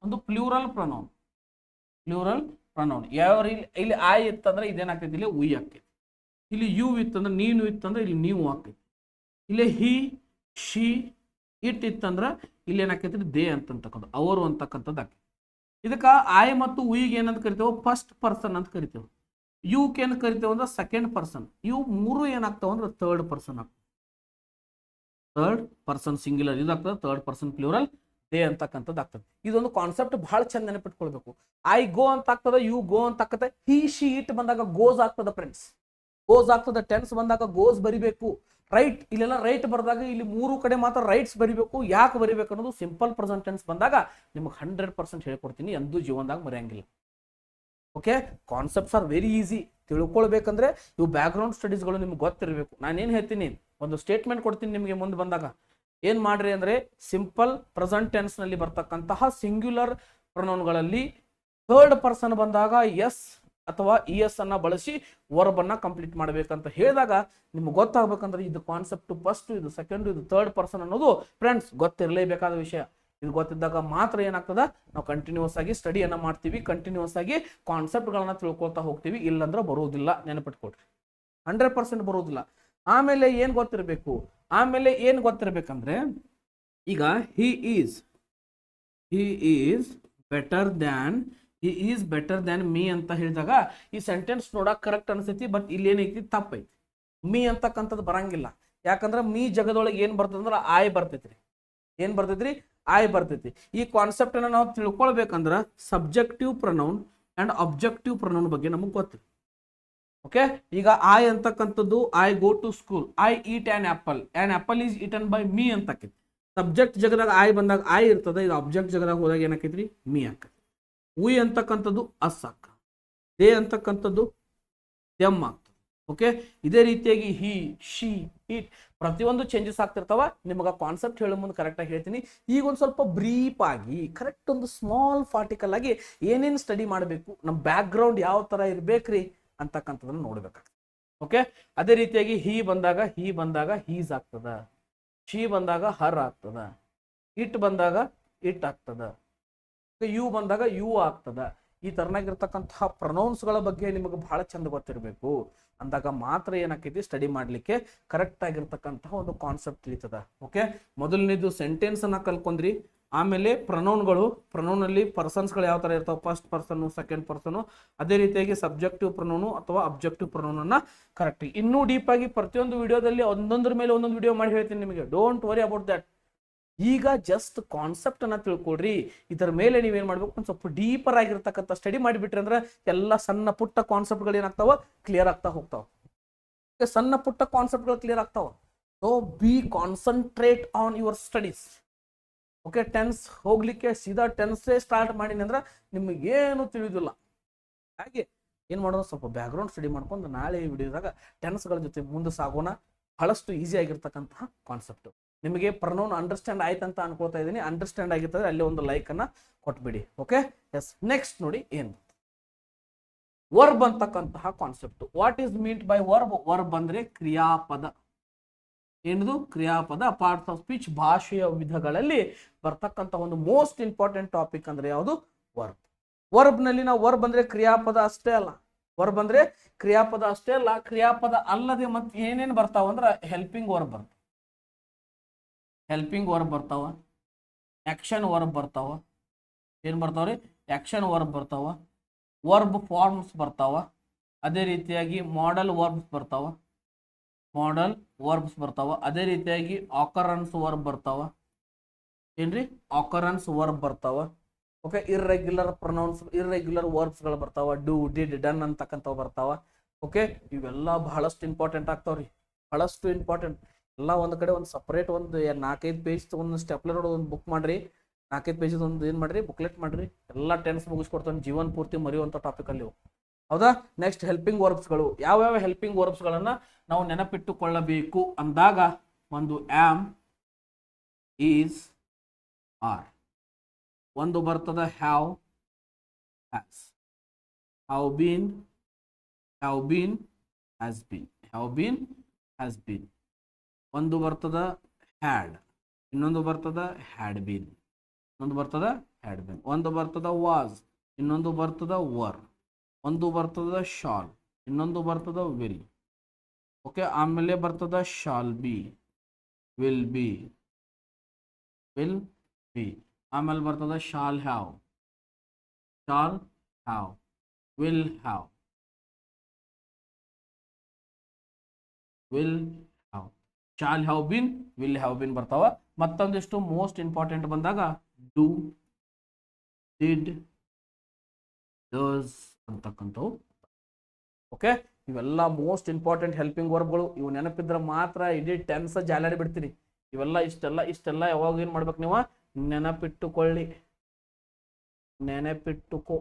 ಒಂದು ಪ್ಲೂರಲ್ ಪ್ರನೌನ್. ಯಾವ ಇಲ್ಲಿ ಆಯ್ ಇತ್ತಂದ್ರೆ ಇದೇನಾಗ್ತೈತಿ, ಇಲ್ಲಿ ಉಯ್ ಆಗ್ತೈತಿ. ಇಲ್ಲಿ ಯು ಇತ್ತಂದ್ರೆ, ನೀನು ಇತ್ತಂದ್ರೆ ಇಲ್ಲಿ ನೀವು ಆಗ್ತೈತಿ. ಇಲ್ಲಿ ಹಿ ಶಿ ಇಟ್ ಇತ್ತಂದ್ರ ಇಲ್ಲಿ ಏನಾಕೈತಿ, ದೇ ಅಂತಕ್ಕಂಥದ್ದು, ಅವರು ಅಂತಕ್ಕಂಥದ್ದು ಆಗ್ತೈತಿ. ಇದಕ್ಕ ಆಯ್ ಮತ್ತು ಉಯಿಗೆ ಏನಂತ ಕರಿತೇವೆ, ಫಸ್ಟ್ ಪರ್ಸನ್ ಅಂತ ಕರಿತೇವೆ. ಯುಕ್ ಏನ್ ಕರಿತೇವೆ ಅಂದ್ರೆ ಸೆಕೆಂಡ್ ಪರ್ಸನ್. ಇವು ಮೂರು ಏನಾಗ್ತಾವ ಅಂದ್ರೆ ಥರ್ಡ್ ಪರ್ಸನ್ ಆಗ್ತದೆ. ಥರ್ಡ್ ಪರ್ಸನ್ ಸಿಂಗ್ಯುಲರ್ ಇದಾಗ್ತದೆ, ಥರ್ಡ್ ಪರ್ಸನ್ ಪ್ಲೂರಲ್ ದೇ ಅಂತಕ್ಕಂಥದ್ದು ಆಗ್ತದೆ. ಇದೊಂದು ಕಾನ್ಸೆಪ್ಟ್ ಬಹಳ ಚಂದ ನೆನಪಿಟ್ಕೊಳ್ಬೇಕು. ಐ ಗೋ ಅಂತ ಆಗ್ತದೆ, ಯು ಗೋ ಅಂತ ಆಗ್ತದೆ. ಹಿ ಶಿ ಇಟ್ ಬಂದಾಗ ಗೋಸ್ ಆಗ್ತದೆ ಫ್ರೆಂಡ್ಸ್, ಗೋಸ್ ಆಗ್ತದೆ. ಟೆನ್ಸ್ ಬಂದಾಗ ಗೋಸ್ ಬರಿಬೇಕು. ರೈಟ್, ಇಲ್ಲೆಲ್ಲ ರೈಟ್ ಬರೆದಾಗ ಇಲ್ಲಿ ಮೂರು ಕಡೆ ಮಾತ್ರ ರೈಟ್ಸ್ ಬರಿಬೇಕು. ಯಾಕೆ ಬರಿಬೇಕು ಅನ್ನೋದು ಸಿಂಪಲ್ ಪ್ರೆಸೆಂಟ್ ಟೆನ್ಸ್ ಬಂದಾಗ ನಿಮಗೆ 100% ಹೇಳ್ಕೊಡ್ತೀನಿ, ಎಂದೂ ಜೀವನದಾಗ ಮರೆಯಂಗಿಲ್ಲ. Okay, concepts are very easy. ತಿಳ್ಕೊಳ್ಬೇಕಂದ್ರೆ ಇವು ಬ್ಯಾಕ್ಗ್ರೌಂಡ್ ಸ್ಟಡೀಸ್ಗಳು ನಿಮ್ಗೆ ಗೊತ್ತಿರಬೇಕು. ನಾನೇನು ಹೇಳ್ತೀನಿ, ಒಂದು ಸ್ಟೇಟ್ಮೆಂಟ್ ಕೊಡ್ತೀನಿ ನಿಮಗೆ ಮುಂದೆ ಬಂದಾಗ. ಏನ್ ಮಾಡ್ರಿ ಅಂದ್ರೆ ಸಿಂಪಲ್ ಪ್ರೆಸೆಂಟ್ ಟೆನ್ಸ್ ನಲ್ಲಿ ಬರ್ತಕ್ಕಂತಹ ಸಿಂಗ್ಯುಲರ್ ಪ್ರೊನೌನ್ಗಳಲ್ಲಿ ಥರ್ಡ್ ಪರ್ಸನ್ ಬಂದಾಗ ಎಸ್ ಅಥವಾ ಇ ಎಸ್ ಅನ್ನ ಬಳಸಿ ವರ್ಬ್ ಅನ್ನ ಕಂಪ್ಲೀಟ್ ಮಾಡ್ಬೇಕಂತ ಹೇಳಿದಾಗ ನಿಮ್ಗೆ ಗೊತ್ತಾಗ್ಬೇಕಂದ್ರೆ ಇದು ಕಾನ್ಸೆಪ್ಟ್ ಫಸ್ಟ್, ಇದು ಸೆಕೆಂಡ್, ಇದು ಥರ್ಡ್ ಪರ್ಸನ್ ಅನ್ನೋದು ಫ್ರೆಂಡ್ಸ್ ಗೊತ್ತಿರಲೇಬೇಕಾದ ವಿಷಯ. ಇದು ಗೊತ್ತಿದ್ದಾಗ ಮಾತ್ರ ಏನಾಗ್ತದ, ನಾವು ಕಂಟಿನ್ಯೂಸ್ ಆಗಿ ಸ್ಟಡಿಯನ್ನ ಮಾಡ್ತೀವಿ, ಕಂಟಿನ್ಯೂಸ್ ಆಗಿ ಕಾನ್ಸೆಪ್ಟ್ ಗಳನ್ನ ತಿಳ್ಕೊಳ್ತಾ ಹೋಗ್ತೀವಿ. ಇಲ್ಲಂದ್ರೆ ಬರೋದಿಲ್ಲ, ನೆನಪಿಟ್ಕೊಡ್ರಿ, 100% ಬರೋದಿಲ್ಲ. ಆಮೇಲೆ ಏನ್ ಗೊತ್ತಿರ್ಬೇಕಂದ್ರೆ ಈಗ he is better than me ಅಂತ ಹೇಳಿದಾಗ ಈ ಸೆಂಟೆನ್ಸ್ ನೋಡಕ್ ಕರೆಕ್ಟ್ ಅನ್ಸೈತಿ, ಬಟ್ ಇಲ್ಲಿ ಏನೈತಿ, ತಪ್ಪೈತಿ. ಮೀ ಅಂತಕ್ಕಂಥದ್ದು ಬರಂಗಿಲ್ಲ. ಯಾಕಂದ್ರೆ ಮೀ ಜಗದೊಳಗೆ ಏನ್ ಬರ್ತದಂದ್ರೆ ಆಯ್ ಬರ್ತೈತ್ರಿ. ಏನ್ ಬರ್ತೈತ್ರಿ, ಐ ಬರ್ತೈತಿ. ಈ ಕಾನ್ಸೆಪ್ಟ್ ಅನ್ನ ನಾವು ತಿಳ್ಕೊಳ್ಬೇಕಂದ್ರ subjective pronoun and objective pronoun ಬಗ್ಗೆ ನಮಗೆ ಗೊತ್ತು. ಓಕೆ, ಈಗ ಐ ಅಂತಕ್ಕಂಥದ್ದು I go to school, I eat an apple is eaten by me ಅಂತಕ್ಕೈತಿ. ಸಬ್ಜೆಕ್ಟ್ ಜಗದಾಗ ಐ ಬಂದಾಗ ಐ ಇರ್ತದೆ, ಇದು ಅಬ್ಜೆಕ್ಟ್ ಜಗದಾಗ ಹೋದಾಗ ಏನಾಕೈತ್ರಿ ಮೀ ಆಕೈತಿ. ಉಯ್ ಅಂತಕ್ಕಂಥದ್ದು ಅಸ್ ಆಕ, ದೇ ಅಂತಕ್ಕಂಥದ್ದು ಎಮ್ ಆಗ್ತದೆ. ಓಕೆ, ಇದೇ ರೀತಿಯಾಗಿ ಹಿ, ಶಿ, ಇಟ್ ಪ್ರತಿಯೊಂದು ಚೇಂಜಸ್ ಆಗ್ತಿರ್ತಾವ. ನಿಮಗೆ ಕಾನ್ಸೆಪ್ಟ್ ಹೇಳೋ ಮುಂದೆ ಕರೆಕ್ಟಾಗಿ ಹೇಳ್ತೀನಿ. ಈಗ ಒಂದು ಸ್ವಲ್ಪ ಬ್ರೀಫ್ ಆಗಿ ಕರೆಕ್ಟ್ ಒಂದು ಸ್ಮಾಲ್ ಪಾರ್ಟಿಕಲ್ ಆಗಿ ಏನೇನು ಸ್ಟಡಿ ಮಾಡಬೇಕು, ನಮ್ಮ ಬ್ಯಾಕ್ ಗ್ರೌಂಡ್ ಯಾವ ತರ ಇರ್ಬೇಕ್ರಿ ಅಂತಕ್ಕಂಥದನ್ನ ನೋಡ್ಬೇಕಾಗ್ತದೆ. ಓಕೆ, ಅದೇ ರೀತಿಯಾಗಿ ಹಿ ಬಂದಾಗ ಹೀಸ್ ಆಗ್ತದ, ಶಿ ಬಂದಾಗ ಹರ್ ಆಗ್ತದ, ಇಟ್ ಬಂದಾಗ ಇಟ್ ಆಗ್ತದ, ಯು ಬಂದಾಗ ಯು ಆಗ್ತದ. ಈ ತರನಾಗಿರ್ತಕ್ಕಂತಹ ಪ್ರೊನೌನ್ಸ್ಗಳ ಬಗ್ಗೆ ನಿಮಗೆ ಬಹಳ ಚಂದ ಗೊತ್ತಿರಬೇಕು. ಅಂದಾಗ ಮಾತ್ರ ಏನಾಕೈತಿ ಸ್ಟಡಿ ಮಾಡ್ಲಿಕ್ಕೆ ಕರೆಕ್ಟ್ ಆಗಿರ್ತಕ್ಕಂತಹ ಒಂದು ಕಾನ್ಸೆಪ್ಟ್ ತಿಳಿತದ. ಓಕೆ, ಮೊದಲನೇದು ಸೆಂಟೆನ್ಸ್ ಅನ್ನ ಕಲ್ಕೊಂಡ್ರಿ. ಆಮೇಲೆ ಪ್ರೊನೌನ್ಗಳು, ಪ್ರೊನೌನಲ್ಲಿ ಪರ್ಸನ್ಸ್ಗಳು ಯಾವ ತರ ಇರ್ತಾವ, ಫಸ್ಟ್ ಪರ್ಸನ್, ಸೆಕೆಂಡ್ ಪರ್ಸನ್. ಅದೇ ರೀತಿಯಾಗಿ ಸಬ್ಜೆಕ್ಟಿವ್ ಪ್ರೊನೌನು ಅಥವಾ ಅಬ್ಜೆಕ್ಟಿವ್ ಪ್ರೊನೌನ್ ಅನ್ನ ಕರೆಕ್ಟ್ ಇನ್ನೂ ಡೀಪ್ ಆಗಿ ಪ್ರತಿಯೊಂದು ವಿಡಿಯೋದಲ್ಲಿ ಒಂದೊಂದ್ರ ಮೇಲೆ ಒಂದೊಂದು ವಿಡಿಯೋ ಮಾಡಿ ಹೇಳ್ತೀನಿ ನಿಮಗೆ. Don't worry about that. ಈಗ ಜಸ್ಟ್ ಕಾನ್ಸೆಪ್ಟ್ ಅನ್ನ ತಿಳ್ಕೊಡ್ರಿ. ಇದರ ಮೇಲೆ ನೀವೇನ್ ಮಾಡ್ಬೇಕು, ಒಂದು ಸ್ವಲ್ಪ ಡೀಪರ್ ಆಗಿರ್ತಕ್ಕಂಥ ಸ್ಟಡಿ ಮಾಡಿಬಿಟ್ರಿ ಅಂದ್ರೆ ಎಲ್ಲ ಸಣ್ಣ ಪುಟ್ಟ ಕಾನ್ಸೆಪ್ಟ್ಗಳು ಏನಾಗ್ತಾವ, ಕ್ಲಿಯರ್ ಆಗ್ತಾ ಹೋಗ್ತಾವ. ಸಣ್ಣ ಪುಟ್ಟ ಕಾನ್ಸೆಪ್ಟ್ಗಳು ಕ್ಲಿಯರ್ ಆಗ್ತಾವ. So B concentrate on your studies. Okay, tense ಹೋಗ್ಲಿಕ್ಕೆ ಸೀದಾ ಟೆನ್ಸೇ ಸ್ಟಾರ್ಟ್ ಮಾಡಿನಿ ಅಂದ್ರೆ ನಿಮಗೇನು ತಿಳಿಯೋದಿಲ್ಲ. ಹಾಗೆ ಏನ್ ಮಾಡೋದು, ಸ್ವಲ್ಪ ಬ್ಯಾಕ್ ಗ್ರೌಂಡ್ ಸ್ಟಡಿ ಮಾಡ್ಕೊಂಡು ನಾಳೆ ವಿಡಿಯೋದಾಗ ಟೆನ್ಸ್ಗಳ ಜೊತೆ ಮುಂದೆ ಸಾಗೋಣ. ಬಹಳಷ್ಟು ಈಸಿ ಆಗಿರ್ತಕ್ಕಂತಹ ಕಾನ್ಸೆಪ್ಟ್. ನಿಮಗೆ ಪ್ರೊನೌನ್ ಅಂಡರ್ಸ್ಟ್ಯಾಂಡ್ ಆಯ್ತಂತ ಅನ್ಕೋತಾ ಇದ್ದೀನಿ. ಅಂಡರ್ಸ್ಟ್ಯಾಂಡ್ ಆಗಿರ್ತದೆ ಅಲ್ಲಿ ಒಂದು ಲೈಕ್ ಅನ್ನ ಕೊಟ್ಬಿಡಿ. Okay, yes. ನೆಕ್ಸ್ಟ್ ನೋಡಿ ಏನು ವರ್ಬ್ ಅಂತಕ್ಕಂತಹ concept. What is meant by verb? Verb ಅಂದ್ರೆ ಕ್ರಿಯಾಪದ. ಏನದು? ಕ್ರಿಯಾಪದ. ಪಾರ್ಟ್ಸ್ ಆಫ್ ಸ್ಪೀಚ್, ಭಾಷೆಯ ವಿಧಗಳಲ್ಲಿ ಬರ್ತಕ್ಕಂಥ ಒಂದು ಮೋಸ್ಟ್ ಇಂಪಾರ್ಟೆಂಟ್ ಟಾಪಿಕ್ ಅಂದ್ರೆ ಯಾವುದು? ವರ್ಬ್. ವರ್ಬ್ ನಲ್ಲಿ ನಾವು ವರ್ಬ್ ಅಂದ್ರೆ ಕ್ರಿಯಾಪದ ಅಷ್ಟೇ ಅಲ್ಲ, ವರ್ಬ್ ಅಂದ್ರೆ ಕ್ರಿಯಾಪದ ಅಷ್ಟೇ ಅಲ್ಲ, ಕ್ರಿಯಾಪದ ಅಲ್ಲದೆ ಮತ್ತೆ ಏನೇನು ಬರ್ತಾವ ಅಂದ್ರೆ ಹೆಲ್ಪಿಂಗ್ ವರ್ಬ್ ಬರ್ತಾವ, ಹೆಲ್ಪಿಂಗ್ ವರ್ಬ್ ಬರ್ತಾವ, ಆಕ್ಷನ್ ವರ್ಬ್ ಬರ್ತಾವ. ಏನ್ ಬರ್ತಾವ್ರಿ? ಆಕ್ಷನ್ ವರ್ಬ್ ಬರ್ತಾವ, ವರ್ಬ್ ಫಾರ್ಮ್ಸ್ ಬರ್ತಾವ. ಅದೇ ರೀತಿಯಾಗಿ ಮಾಡಲ್ ವರ್ಬ್ಸ್ ಬರ್ತಾವ, ಮಾಡಲ್ ವರ್ಬ್ಸ್ ಬರ್ತಾವ. ಅದೇ ರೀತಿಯಾಗಿ ಆಕರೆನ್ಸ್ ವರ್ಬ್ ಬರ್ತಾವ. ಏನ್ರಿ? ಆಕರೆನ್ಸ್ ವರ್ಬ್ ಬರ್ತಾವ. ಓಕೆ, ಇರ್ರೆಗ್ಯುಲರ್ ಪ್ರೊನೌನ್ಸ್, ಇರ್ರೆಗ್ಯುಲರ್ ವರ್ಬ್ಸ್ಗಳು ಬರ್ತಾವ. ಡೂ, ಡಿಡ್, ಡನ್ ಅಂತಕ್ಕಂಥವು ಬರ್ತಾವ. ಓಕೆ, ಇವೆಲ್ಲ ಬಹಳಷ್ಟು ಇಂಪಾರ್ಟೆಂಟ್ ಆಗ್ತಾವ್ರಿ, ಬಹಳಷ್ಟು ಇಂಪಾರ್ಟೆಂಟ್. ಎಲ್ಲ ಒಂದು ಕಡೆ ಒಂದು ಸಪ್ರೇಟ್ ಒಂದು 4-5 ಪೇಜ್ ಒಂದು ಸ್ಟೆಪ್ಲರ್ ಒಂದು ಬುಕ್ ಮಾಡ್ರಿ. 4-5 ಪೇಜ್ ಒಂದು ಏನು ಮಾಡ್ರಿ, ಬುಕ್ಲೆಟ್ ಮಾಡ್ರಿ. ಎಲ್ಲ ಟೆನ್ಸ್ ಮುಗಿಸ್ಕೊಡ್ತಾನೆ, ಜೀವನ ಪೂರ್ತಿ ಮರೆಯುವಂಥ ಟಾಪಿಕ್ ಅಲ್ಲಿ. ಹೌದಾ? ನೆಕ್ಸ್ಟ್ ಹೆಲ್ಪಿಂಗ್ ವರ್ಬ್ಸ್ಗಳು. ಯಾವ್ಯಾವ ಹೆಲ್ಪಿಂಗ್ ವರ್ಬ್ಸ್ಗಳನ್ನ ನಾವು ನೆನಪಿಟ್ಟುಕೊಳ್ಳಬೇಕು ಅಂದಾಗ ಒಂದು ಆಮ್, ಈಸ್, ಆರ್. ಒಂದು ಬರ್ತದ have, has. Have been, have been, has been. Have been, has been. ಒಂದು ಬರ್ತದ ಹ್ಯಾಡ್, ಇನ್ನೊಂದು ಬರ್ತದ ಹ್ಯಾಡ್ ಬೀನ್, ಇನ್ನೊಂದು ಬರ್ತದ ಹ್ಯಾಡ್ ಬೀನ್. ಒಂದು ಬರ್ತದ ವಾಸ್, ಇನ್ನೊಂದು ಬರ್ತದ ವರ್. ಒಂದು ಬರ್ತದ ಶಾಲ್, ಇನ್ನೊಂದು ಬರ್ತದ ವಿಲ್. ಓಕೆ, ಆಮೇಲೆ ಬರ್ತದ shall be, will be, will be. ಆಮೇಲೆ ಬರ್ತದ shall have, shall have, will have, will have. Shall have been, will have been ಬರ್ತಾವ. ಮತ್ತೊಂದಿಷ್ಟು ಮೋಸ್ಟ್ ಇಂಪಾರ್ಟೆಂಟ್ ಬಂದಾಗ ಡೂ, ಡಿಡ್, ಡಸ್ ಅಂತಕ್ಕಂಥವು. ಓಕೆ, ಇವೆಲ್ಲ ಮೋಸ್ಟ್ ಇಂಪಾರ್ಟೆಂಟ್ ಹೆಲ್ಪಿಂಗ್ ವರ್ಬ್ಗಳು. ಇವು ನೆನಪಿದ್ರೆ ಮಾತ್ರ ಇಡೀ ಟೆನ್ಸ್ ಜಾಲಾಡಿ ಬಿಡ್ತೀರಿ. ಇವೆಲ್ಲ ಇಷ್ಟೆಲ್ಲ ಯಾವಾಗ ಏನ್ ಮಾಡ್ಬೇಕು ನೀವು? ನೆನಪಿಟ್ಟುಕೊಳ್ಳಿ, ನೆನಪಿಟ್ಟುಕೋ.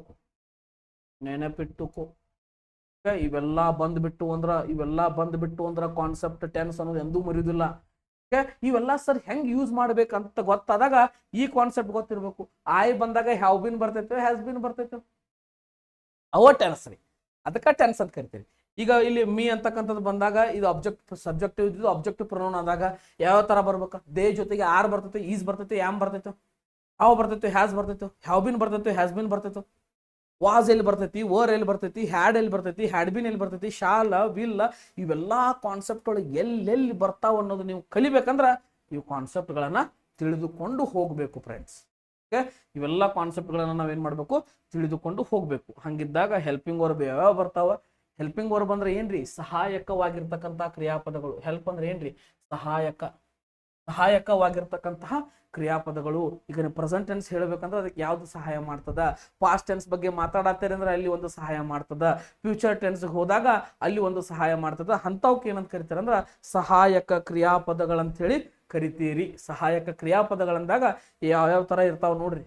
ಇವೆಲ್ಲ ಬಂದ್ಬಿಟ್ಟು ಅಂದ್ರ ಕಾನ್ಸೆಪ್ಟ್ ಟೆನ್ಸ್ ಅನ್ನೋದು ಎಂದೂ ಮರೆಯುವುದಿಲ್ಲ. ಇವೆಲ್ಲ ಸರ್ ಹೆಂಗ್ ಯೂಸ್ ಮಾಡ್ಬೇಕಂತ ಗೊತ್ತಾದಾಗ ಈ ಕಾನ್ಸೆಪ್ಟ್ ಗೊತ್ತಿರ್ಬೇಕು. ಐ ಬಂದಾಗ ಹ್ಯಾವ್ ಬಿನ್ ಬರ್ತೈತೆ, ಹ್ಯಾಸ್ ಬಿನ್ ಬರ್ತೈತೆ, ಅವ ಟೆನ್ಸ್ ರೀ, ಅದಕ್ಕೆ ಟೆನ್ಸ್ ಅಂತ ಕರಿತೀವಿ. ಈಗ ಇಲ್ಲಿ ಮೀ ಅಂತಕ್ಕಂಥದ್ದು ಬಂದಾಗ ಇದು ಸಬ್ಜೆಕ್ಟಿವ್ ಇದ್ದು ಅಬ್ಜೆಕ್ಟಿವ್ ಪ್ರೊನೌನ್ ಆದಾಗ ಯಾವ ತರ ಬರ್ಬೇಕು? ದೇ ಜೊತೆಗೆ ಆರ್ ಬರ್ತೈತೆ, ಈಸ್ ಬರ್ತೈತೆ, ಆಮ್ ಬರ್ತೈತೆ, ಹಾವ್ ಬರ್ತೈತೆ, ಹ್ಯಾಸ್ ಬರ್ತೈತೆ, ಹ್ಯಾವ್ ಬಿನ್ ಬರ್ತೈತೆ, ಹ್ಯಾಸ್ ಬಿನ್ ಬರ್ತೈತೆ, ವಾಸ್ ಎಲ್ಲಿ ಬರ್ತೈತಿ, ವರ್ ಎಲ್ಲಿ ಬರ್ತೈತಿ, ಹ್ಯಾಡ್ ಎಲ್ಲಿ ಬರ್ತೈತಿ, ಹ್ಯಾಡ್ ಬಿನ್ ಎಲ್ಲಿ ಬರ್ತೈತಿ, ಶಾಲ, ವಿಲ್. ಇವೆಲ್ಲ ಕಾನ್ಸೆಪ್ಟ್ ಒಳಗೆ ಎಲ್ಲೆಲ್ಲಿ ಬರ್ತಾವ ಅನ್ನೋದು ನೀವು ಕಲಿಬೇಕಂದ್ರ ಇವು ಕಾನ್ಸೆಪ್ಟ್ಗಳನ್ನ ತಿಳಿದುಕೊಂಡು ಹೋಗ್ಬೇಕು ಫ್ರೆಂಡ್ಸ್. ಓಕೆ, ಇವೆಲ್ಲ ಕಾನ್ಸೆಪ್ಟ್ಗಳನ್ನ ನಾವೇನ್ ಮಾಡ್ಬೇಕು? ತಿಳಿದುಕೊಂಡು ಹೋಗ್ಬೇಕು. ಹಂಗಿದ್ದಾಗ ಹೆಲ್ಪಿಂಗ್ ವರ್ಬ್ ಯಾವ್ಯಾವ ಬರ್ತಾವ? ಹೆಲ್ಪಿಂಗ್ ವರ್ಬ್ ಅಂದ್ರೆ ಏನ್ರಿ? ಸಹಾಯಕವಾಗಿರ್ತಕ್ಕಂತಹ ಕ್ರಿಯಾಪದಗಳು. ಹೆಲ್ಪ್ ಅಂದ್ರೆ ಏನ್ರಿ? ಸಹಾಯಕವಾಗಿರ್ತಕ್ಕಂತಹ ಕ್ರಿಯಾಪದಗಳು. ಈಗ ನೀವು ಪ್ರೆಸೆಂಟ್ ಟೆನ್ಸ್ ಹೇಳ್ಬೇಕಂದ್ರೆ ಅದಕ್ಕೆ ಯಾವ್ದು ಸಹಾಯ ಮಾಡ್ತದ, ಪಾಸ್ಟ್ ಟೆನ್ಸ್ ಬಗ್ಗೆ ಮಾತಾಡತ್ತೀರಿ ಅಂದ್ರೆ ಅಲ್ಲಿ ಒಂದು ಸಹಾಯ ಮಾಡ್ತದ, ಫ್ಯೂಚರ್ ಟೆನ್ಸ್ಗೆ ಹೋದಾಗ ಅಲ್ಲಿ ಒಂದು ಸಹಾಯ ಮಾಡ್ತದ. ಅಂಥವಕ್ಕೆ ಏನಂತ ಕರಿತಾರೆ ಅಂದ್ರೆ ಸಹಾಯಕ ಕ್ರಿಯಾಪದಗಳಂತ ಹೇಳಿ ಕರಿತೀರಿ. ಸಹಾಯಕ ಕ್ರಿಯಾಪದಗಳಂದಾಗ ಯಾವ್ಯಾವ ತರ ಇರ್ತಾವ ನೋಡ್ರಿ.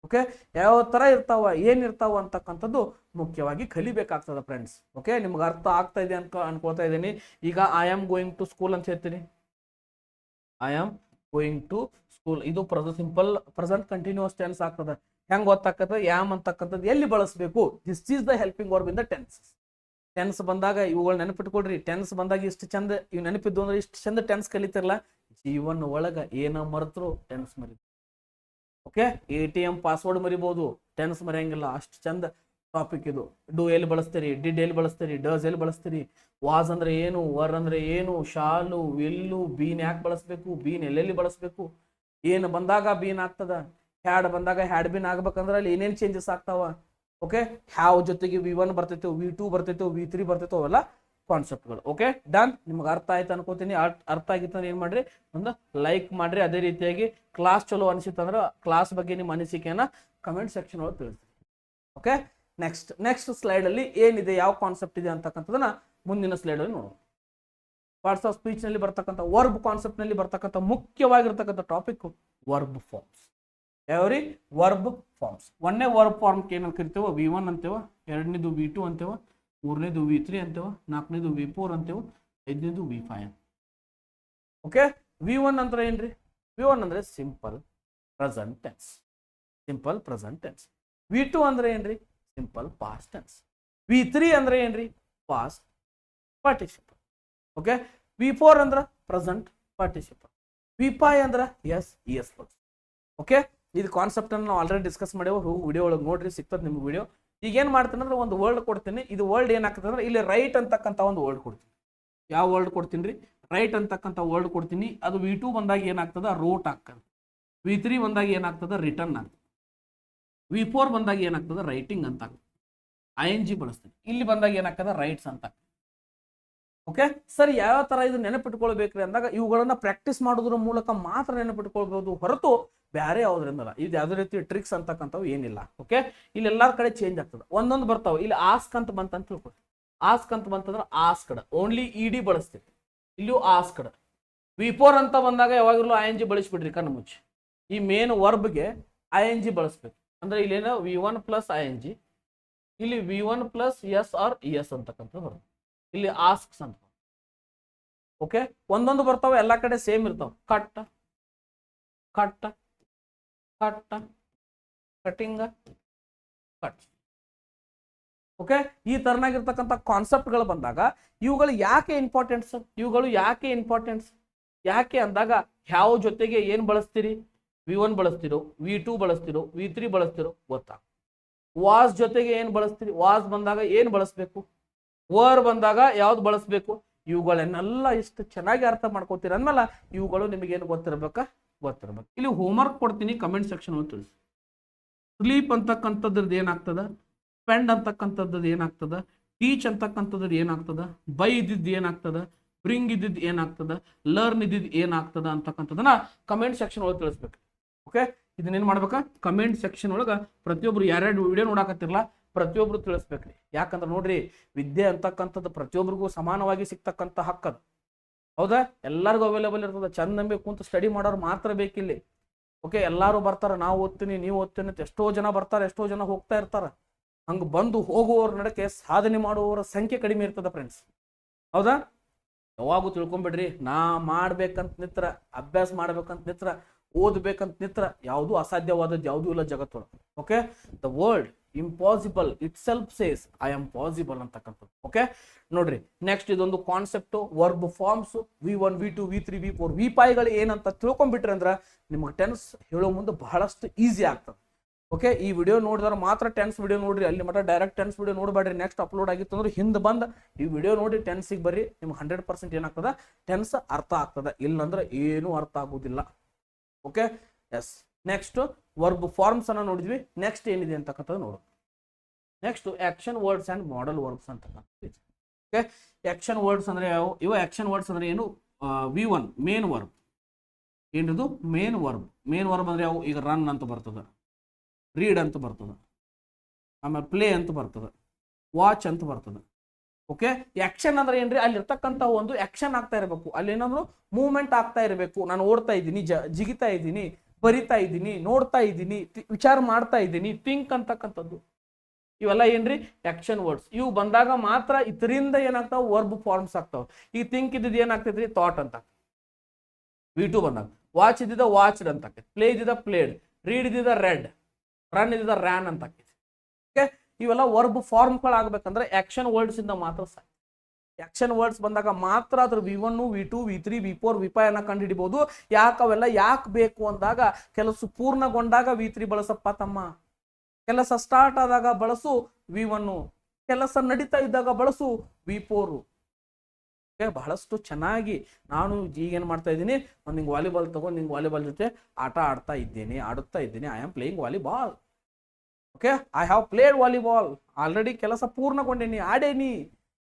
ಓಕೆ, ಯಾವ ತರ ಇರ್ತಾವ, ಏನಿರ್ತಾವ ಅಂತಕ್ಕಂಥದ್ದು ಮುಖ್ಯವಾಗಿ ಕಲಿಬೇಕಾಗ್ತದ ಫ್ರೆಂಡ್ಸ್. ಓಕೆ, ನಿಮ್ಗೆ ಅರ್ಥ ಆಗ್ತಾ ಇದೆ ಅನ್ಕೊಳ್ತಾ ಇದ್ದೀನಿ. ಈಗ I am going to school ಅಂತ ಹೇಳ್ತೀನಿ. I am going to school, ಇದು ಸಿಂಪಲ್ ಪ್ರೆಸೆಂಟ್ ಕಂಟಿನ್ಯೂಸ್ ಟೆನ್ಸ್ ಆಗ್ತದೆ. ಹೆಂಗ್ ಗೊತ್ತಾಗ್ತದೆ ಯಾಮ್ ಅಂತಕ್ಕಂಥದ್ದು ಎಲ್ಲಿ ಬಳಸಬೇಕು. This is the helping verb in the tense. Tense ಬಂದಾಗ ಇವುಗಳು ನೆನಪಿಟ್ಕೊಡ್ರಿ. ಟೆನ್ಸ್ ಬಂದಾಗ ಇಷ್ಟು ಚಂದ ಇವು ನೆನಪಿದ್ದು ಅಂದ್ರೆ ಇಷ್ಟು ಚಂದ ಟೆನ್ಸ್ ಕಲಿತಿರಲ್ಲ. ಜೀವನ ಒಳಗ ಏನ ಮರೆತರು ಟೆನ್ಸ್ ಮರಿ. ಓಕೆ, ATM ಪಾಸ್ವರ್ಡ್ ಮರಿಬಹುದು, ಟೆನ್ಸ್ ಮರೆಯಂಗಿಲ್ಲ. ಅಷ್ಟು ಚಂದ ಟಾಪಿಕ್ ಇದು. ಡೂ ಎಲ್ಲಿ ಬಳಸ್ತೀರಿ, ಡಿಡ್ ಎಲ್ಲಿ ಬಳಸ್ತೀರಿ, ಡಸ್ ಎಲ್ಲಿ ಬಳಸ್ತೀರಿ, ವಾಸ್ ಅಂದ್ರೆ ಏನು, ವರ್ ಅಂದ್ರೆ ಏನು, ಶಾಲು, ವಿಲ್ಲು, ಬೀನ್ ಯಾಕೆ ಬಳಸ್ಬೇಕು, ಬೀನ್ ಎಲ್ಲೆಲ್ಲಿ ಬಳಸ್ಬೇಕು, ಏನು ಬಂದಾಗ ಬೀನ್ ಆಗ್ತದ, ಹ್ಯಾಡ್ ಬಂದಾಗ ಹ್ಯಾಡ್ ಬೀನ್ ಆಗ್ಬೇಕಂದ್ರೆ ಅಲ್ಲಿ ಏನೇನು ಚೇಂಜಸ್ ಆಗ್ತಾವ. ಓಕೆ, ಹ್ಯಾವ್ ಜೊತೆಗೆ V1 ಬರ್ತೈತೆ, V2 ಬರ್ತೈತೆ, V3 ಬರ್ತೈತೆ, ಅವೆಲ್ಲ ಕಾನ್ಸೆಪ್ಟ್ಗಳು. Okay, done. ನಿಮ್ಗೆ ಅರ್ಥ ಆಯ್ತು ಅನ್ಕೋತೀನಿ. ಅರ್ಥ ಆಗಿತ್ತು ಏನ್ ಮಾಡ್ರಿ, ಒಂದು ಲೈಕ್ ಮಾಡ್ರಿ. ಅದೇ ರೀತಿಯಾಗಿ ಕ್ಲಾಸ್ ಚಲೋ ಅನಿಸಿತ್ತಂದ್ರೆ ಕ್ಲಾಸ್ ಬಗ್ಗೆ ನಿಮ್ಮ ಅನಿಸಿಕೆಯನ್ನ ಕಮೆಂಟ್ ಸೆಕ್ಷನ್ ಒಳಗೆ ತಿಳಿಸಿ. ಓಕೆ, ನೆಕ್ಸ್ಟ್ ಸ್ಲೈಡ್ ಅಲ್ಲಿ ಏನಿದೆ, ಯಾವ ಕಾನ್ಸೆಪ್ಟ್ ಇದೆ ಅಂತಕ್ಕಂಥದನ್ನ ಮುಂದಿನ ಸ್ಲೈಡ್ ಅಲ್ಲಿ ನೋಡೋಣ. ಪಾರ್ಟ್ಸ್ ಆಫ್ ಸ್ಪೀಚ್ ನಲ್ಲಿ ಬರ್ತಕ್ಕಂಥ ವರ್ಬ್ ಕಾನ್ಸೆಪ್ಟ್ ನಲ್ಲಿ ಬರ್ತಕ್ಕಂಥ ಮುಖ್ಯವಾಗಿರ್ತಕ್ಕಂಥ ಟಾಪಿಕ್ ವರ್ಬ್ ಫಾರ್ಮ್ಸ್. ಯಾವ್ರಿ ವರ್ಬ್ ಫಾರ್ಮ್ಸ್. ಒಂದನೇ ವರ್ಬ್ ಫಾರ್ಮ್ ಏನಂತ ಕರಿತೇವ, V1 ಅಂತೇವ, ಎರಡನೇದು V2 ಅಂತೇವ, ಮೂರನೇದು V3 ಅಂತೇವ, ನಾಲ್ಕನೇದು V4 ಅಂತೇವ, ಐದನೇದು V5. ಓಕೆ, V1 ಅಂದ್ರೆ ಏನ್ರಿ, V1 ಅಂದ್ರೆ simple present tense. Simple present tense. V2 ಅಂದ್ರೆ ಏನ್ರಿ, ಸಿಂಪಲ್ ಪಾಸ್ಟ್ ಟೆನ್ಸ್. V3 ಅಂದ್ರೆ ಏನ್ರಿ, ಪಾಸ್ಟ್ ಪಾರ್ಟಿಸಿಪಲ್. ಓಕೆ, V4 ಅಂದ್ರ ಪ್ರೆಸೆಂಟ್ ಪಾರ್ಟಿಸಿಪಲ್. V5 ಅಂದ್ರ ಎಸ್ ಪರ್ಸನ್. ಓಕೆ, ಇದು ಕಾನ್ಸೆಪ್ಟ್ ಅನ್ನು ನಾವು ಆಲ್ರೆಡಿ ಡಿಸ್ಕಸ್ ಮಾಡೇವು. ವಿಡಿಯೋ ಒಳಗೆ ನೋಡ್ರಿ, ಸಿಗ್ತದೆ ನಿಮ್ಗೆ ವಿಡಿಯೋ. ಈಗ ಏನ್ ಮಾಡ್ತೀನಿ ಅಂದ್ರೆ ಒಂದು ವರ್ಡ್ ಕೊಡ್ತೀನಿ. ಇದು ವರ್ಡ್ ಏನಾಗ್ತದೆ ಅಂದ್ರೆ ಇಲ್ಲಿ ರೈಟ್ ಅಂತಕ್ಕಂಥ ಒಂದು ವರ್ಡ್ ಕೊಡ್ತೀನಿ. ಯಾವ ವರ್ಡ್ ಕೊಡ್ತೀನಿ ರೀ, ರೈಟ್ ಅಂತಕ್ಕಂಥ ವರ್ಡ್ ಕೊಡ್ತೀನಿ. ಅದು V2 ಬಂದಾಗ ಏನಾಗ್ತದ, ರೋಟ್ ಆಗ್ತದೆ. V3 ಬಂದಾಗ ಏನಾಗ್ತದ, ರಿಟರ್ನ್ ಆಗ್ತದೆ. V4 ಬಂದಾಗ ಏನಾಗ್ತದ, ರೈಟಿಂಗ್ ಅಂತ ಆಗ್ತದೆ. ING ಬಳಸ್ತೀನಿ. ಇಲ್ಲಿ ಬಂದಾಗ ಏನಾಗ್ತದ, ರೈಟ್ಸ್ ಅಂತ. ಓಕೆ ಸರ್, ಯಾವ ತರ ಇದು ನೆನಪಿಟ್ಕೊಳ್ಬೇಕ್ರಿ ಅಂದಾಗ ಇವುಗಳನ್ನ ಪ್ರಾಕ್ಟೀಸ್ ಮಾಡೋದ್ರ ಮೂಲಕ ಮಾತ್ರ ನೆನಪಿಟ್ಕೊಳ್ಬಹುದು, ಹೊರತು ಬೇರೆ ಯಾವ್ದ್ರಿಂದಲ್ಲ. ಇದು ಯಾವ್ದೇ ರೀತಿ ಟ್ರಿಕ್ಸ್ ಅಂತಕ್ಕಂಥವು ಏನಿಲ್ಲ. ಓಕೆ, ಇಲ್ಲಿ ಎಲ್ಲಾರ ಕಡೆ ಚೇಂಜ್ ಆಗ್ತದೆ, ಒಂದೊಂದು ಬರ್ತಾವೆ. ಇಲ್ಲಿ ಆಸ್ಕ್ ಅಂತ ಬಂತಂತ ತಿಳ್ಕೊಳ್ತೀವಿ. ಆಸ್ಕ್ ಅಂತ ಬಂತಂದ್ರೆ ಆಸ್ಕಡ್ ಓನ್ಲಿ ED ಬಳಸ್ತೀವಿ. ಇಲ್ಲಿಯೂ ಆಸ್ಕಡ್. V4 ಅಂತ ಬಂದಾಗ ಯಾವಾಗಲೂ ING ಬಳಸ್ಬಿಡ್ರಿ ಕಣ್ಣು ಮುಚ್ಚಿ. ಈ ಮೇನ್ ವರ್ಬ್ಗೆ ING ಬಳಸ್ಬೇಕು. ಅಂದ್ರೆ ಇಲ್ಲೇನೋ V1 ಪ್ಲಸ್ ING, ಇಲ್ಲಿ V1 plus S R ES ಅಂತಕ್ಕಂಥ ಬರುತ್ತೆ. ಇಲ್ಲಿ ಆಸ್ಕ್ಸ್ ಅಂತ. ಓಕೆ, ಒಂದೊಂದು ಬರ್ತಾವ, ಎಲ್ಲಾ ಕಡೆ ಸೇಮ್ ಇರ್ತಾವ. Cut cut cut cutting cut. Okay, ಈ ತರನಾಗಿರ್ತಕ್ಕಂಥ ಕಾನ್ಸೆಪ್ಟ್ಗಳು ಬಂದಾಗ ಇವುಗಳು ಯಾಕೆ ಇಂಪಾರ್ಟೆಂಟ್ಸ್, ಯಾಕೆ ಅಂದಾಗ ಯಾವ ಜೊತೆಗೆ ಏನ್ ಬಳಸ್ತೀರಿ, V1 ಬಳಸ್ತಿರೋ, V2 ಬಳಸ್ತಿರೋ, V3 ಬಳಸ್ತಿರೋ ಗೊತ್ತಾ. ವಾಸ್ ಜೊತೆಗೆ ಏನ್ ಬಳಸ್ತೀರಿ, ವಾಸ್ ಬಂದಾಗ ಏನ್ ಬಳಸ್ಬೇಕು, ವರ್ ಬಂದಾಗ ಯಾವ್ದು ಬಳಸ್ಬೇಕು, ಇವುಗಳನ್ನೆಲ್ಲ ಇಷ್ಟು ಚೆನ್ನಾಗಿ ಅರ್ಥ ಮಾಡ್ಕೋತೀರ ಅಂದ್ಮೇಲೆ ಇವುಗಳು ನಿಮಗೇನು ಗೊತ್ತಿರ್ಬೇಕು. ಇಲ್ಲಿ ಹೋಮ್ವರ್ಕ್ ಕೊಡ್ತೀನಿ, ಕಮೆಂಟ್ ಸೆಕ್ಷನ್ ಅಲ್ಲಿ ತಿಳಿಸಿ. ಸ್ಲೀಪ್ ಅಂತಕ್ಕಂಥದ್ರದ್ದು ಏನಾಗ್ತದ, ಸ್ಪೆಂಡ್ ಅಂತಕ್ಕಂಥದ್ದು ಏನಾಗ್ತದ, ಟೀಚ್ ಅಂತಕ್ಕಂಥದ್ದು ಏನಾಗ್ತದ, ಬೈ ಇದ್ದಿದ್ದು ಏನಾಗ್ತದ, ಬ್ರಿಂಗ್ ಇದ್ದಿದ್ದು ಏನಾಗ್ತದ, ಲರ್ನ್ ಇದ್ದಿದ್ದು ಏನಾಗ್ತದ ಅಂತಕ್ಕಂಥದನ್ನ ಕಮೆಂಟ್ ಸೆಕ್ಷನ್ ಒಳಗೆ ತಿಳಿಸ್ಬೇಕು. ಓಕೆ, ಇದನ್ನೇನ್ ಮಾಡ್ಬೇಕ, ಕಮೆಂಟ್ ಸೆಕ್ಷನ್ ಒಳಗ ಪ್ರತಿಯೊಬ್ರು ಯಾರ್ಯಾರು ವಿಡಿಯೋ ನೋಡಾಕತ್ತಿರಲ್ಲ ಪ್ರತಿಯೊಬ್ರು ತಿಳಿಸ್ಬೇಕ್ರಿ. ಯಾಕಂದ್ರೆ ನೋಡ್ರಿ, ವಿದ್ಯೆ ಅಂತಕ್ಕಂಥದ್ದು ಪ್ರತಿಯೊಬ್ಬರಿಗೂ ಸಮಾನವಾಗಿ ಸಿಗ್ತಕ್ಕಂಥ ಹಕ್ಕದು. ಹೌದಾ, ಎಲ್ಲರಿಗೂ ಅವೈಲೇಬಲ್ ಇರ್ತದೆ. ಚಂದ ನಂಬಿ ಕುಂತು ಸ್ಟಡಿ ಮಾಡೋರು ಮಾತ್ರ ಬೇಕಿಲ್ಲಿ. ಓಕೆ, ಎಲ್ಲಾರು ಬರ್ತಾರ, ನಾವು ಓದ್ತೀನಿ ನೀವು ಓದ್ತೀನಿ ಅಂತ ಎಷ್ಟೋ ಜನ ಬರ್ತಾರೆ, ಎಷ್ಟೋ ಜನ ಹೋಗ್ತಾ ಇರ್ತಾರ. ಹಂಗ ಬಂದು ಹೋಗುವವ್ರ ನಡಕ್ಕೆ ಸಾಧನೆ ಮಾಡುವವರ ಸಂಖ್ಯೆ ಕಡಿಮೆ ಇರ್ತದ ಫ್ರೆಂಡ್ಸ್. ಹೌದಾ, ಯಾವಾಗೂ ತಿಳ್ಕೊಂಬಿಡ್ರಿ, ನಾ ಮಾಡ್ಬೇಕಂತ ನಿತ್ರ, ಅಭ್ಯಾಸ ಮಾಡ್ಬೇಕಂತ ನಿತ್ರ, ಓದ್ಬೇಕಂತ ನಿತ್ರ ಯಾವುದು ಅಸಾಧ್ಯವಾದದ್ದು ಯಾವುದೂ ಇಲ್ಲ ಜಗತ್ತೊಳಗೆ. Okay, the world impossible itself says I am possible ಅಂತಕ್ಕಂಥದ್ದು. ಓಕೆ ನೋಡ್ರಿ, ನೆಕ್ಸ್ಟ್ ಇದೊಂದು concept verb forms V1 V2 V3 V4 V5ಗಳು ಏನಂತ ತಿಳ್ಕೊಂಡ್ಬಿಟ್ರಿ ಅಂದ್ರೆ ನಿಮ್ಗೆ ಟೆನ್ಸ್ ಹೇಳೋ ಮುಂದೆ ಬಹಳಷ್ಟು ಈಸಿ ಆಗ್ತದೆ. ಓಕೆ, ಈ ವಿಡಿಯೋ ನೋಡಿದ್ರೆ ಮಾತ್ರ ಟೆನ್ಸ್ ವಿಡಿಯೋ ನೋಡ್ರಿ, ಅಲ್ಲಿ ಮಟ್ಟ ಡೈರೆಕ್ಟ್ ಟೆನ್ಸ್ ವಿಡಿಯೋ ನೋಡಬೇಡ್ರಿ. ನೆಕ್ಸ್ಟ್ ಅಪ್ಲೋಡ್ ಆಗಿತ್ತು ಅಂದ್ರೆ ಹಿಂದೆ ಬಂದು ಈ ವಿಡಿಯೋ ನೋಡಿ ಟೆನ್ಸಿಗೆ ಬರ್ರಿ, ನಿಮ್ಗೆ 100% ಏನಾಗ್ತದ, ಟೆನ್ಸ್ ಅರ್ಥ ಆಗ್ತದ. ಇಲ್ಲಂದ್ರೆ ಏನೂ ಅರ್ಥ ಆಗುದಿಲ್ಲ. Okay, yes. Next verb forms ಅನ್ನ ನೋಡಿದ್ವಿ. ನೆಕ್ಸ್ಟ್ ಏನಿದೆ ಅಂತಕ್ಕಂಥದ್ದು ನೋಡು. Next action words and modal verbs ಅಂತಕ್ಕಂಥ. ಓಕೆ, ಆಕ್ಷನ್ ವರ್ಡ್ಸ್ ಅಂದ್ರೆ ಯಾವ, ಇವ ಆಕ್ಷನ್ ವರ್ಡ್ಸ್ ಅಂದ್ರೆ ಏನು, V1 ಮೇನ್ ವರ್ಬ್, ಏನಿದು ಮೇನ್ ವರ್ಬ್ ಅಂದ್ರೆ ಯಾವ ಈಗ ರನ್ ಅಂತ ಬರ್ತದ, ರೀಡ್ ಅಂತ ಬರ್ತದ, ಆಮೇಲೆ ಪ್ಲೇ ಅಂತ ಬರ್ತದ, ವಾಚ್ ಅಂತ ಬರ್ತದ. ಓಕೆ, ಆಕ್ಷನ್ ಅಂದ್ರೆ ಏನ್ರಿ, ಅಲ್ಲಿ ಇರ್ತಕ್ಕಂಥ ಒಂದು ಆಕ್ಷನ್ ಆಗ್ತಾ ಇರಬೇಕು, ಅಲ್ಲಿ ಏನಂದ್ರು ಮೂವ್ಮೆಂಟ್ ಆಗ್ತಾ ಇರಬೇಕು. ನಾನು ಓಡ್ತಾ ಇದ್ದೀನಿ, ಜಿಗಿತಾ ಇದ್ದೀನಿ, ಬರಿತಾ ಇದ್ದೀನಿ, ನೋಡ್ತಾ ಇದ್ದೀನಿ, ವಿಚಾರ ಮಾಡ್ತಾ ಇದ್ದೀನಿ, ಥಿಂಕ್ ಅಂತಕ್ಕಂಥದ್ದು ಇವೆಲ್ಲ ಏನ್ರಿ ಆಕ್ಷನ್ ವರ್ಡ್ಸ್. ಇವು ಬಂದಾಗ ಮಾತ್ರ ಇದರಿಂದ ಏನಾಗ್ತಾವ ವರ್ಬ್ ಫಾರ್ಮ್ಸ್ ಆಗ್ತಾವ. ಈ ಥಿಂಕ್ ಇದ್ದಿದ್ದು ಏನಾಗ್ತೈತ್ರಿ ಥಾಟ್ ಅಂತ. V2 ಬಂದಾಗ ವಾಚ್ ಇದ್ದಿದ್ದ ವಾಚ್ಡ್ ಅಂತ ಆಕೈತಿ, ಪ್ಲೇ ಇದ್ದಿದ್ದ ಪ್ಲೇಡ್, ರೀಡ್ ಇದ್ದಿದ್ದ ರೆಡ್, ರನ್ ಇದ್ದಿದ್ದ ರ್ಯಾನ್ ಅಂತ ಆಕೈತಿ. ಓಕೆ, ಇವೆಲ್ಲ ವರ್ಬ್ ಫಾರ್ಮ್ಗಳು ಆಗ್ಬೇಕಂದ್ರೆ ಆಕ್ಷನ್ ವರ್ಡ್ಸ್ ಇಂದ ಮಾತ್ರ ಸಾಧ್ಯ. ಆಕ್ಷನ್ ವರ್ಡ್ಸ್ ಬಂದಾಗ ಮಾತ್ರ ಅದ್ರ V1, V2, V3, V4, V5 ಅನ್ನ ಕಂಡು ಹಿಡಿಬಹುದು. ಅವೆಲ್ಲ ಯಾಕೆ ಬೇಕು ಅಂದಾಗ ಕೆಲಸ ಪೂರ್ಣಗೊಂಡಾಗ V3 ಬಳಸಪ್ಪ ತಮ್ಮ, ಕೆಲಸ ಸ್ಟಾರ್ಟ್ ಆದಾಗ ಬಳಸು V1, ಕೆಲಸ ನಡೀತಾ ಇದ್ದಾಗ ಬಳಸು V4. ಬಹಳಷ್ಟು ಚೆನ್ನಾಗಿ ನಾನು ಈಗ ಏನ್ ಮಾಡ್ತಾ ಇದ್ದೀನಿ, ಒಂದು ನಿಂಗೆ ವಾಲಿಬಾಲ್ ತಗೊಂಡು ನಿಂಗೆ ವಾಲಿಬಾಲ್ ಜೊತೆ ಆಡುತ್ತಾ ಇದ್ದೀನಿ. I am playing volleyball. Okay, I have played volleyball, already ಕೆಲಸ ಪೂರ್ಣಗೊಂಡೇನಿ, ಆಡೇನಿ.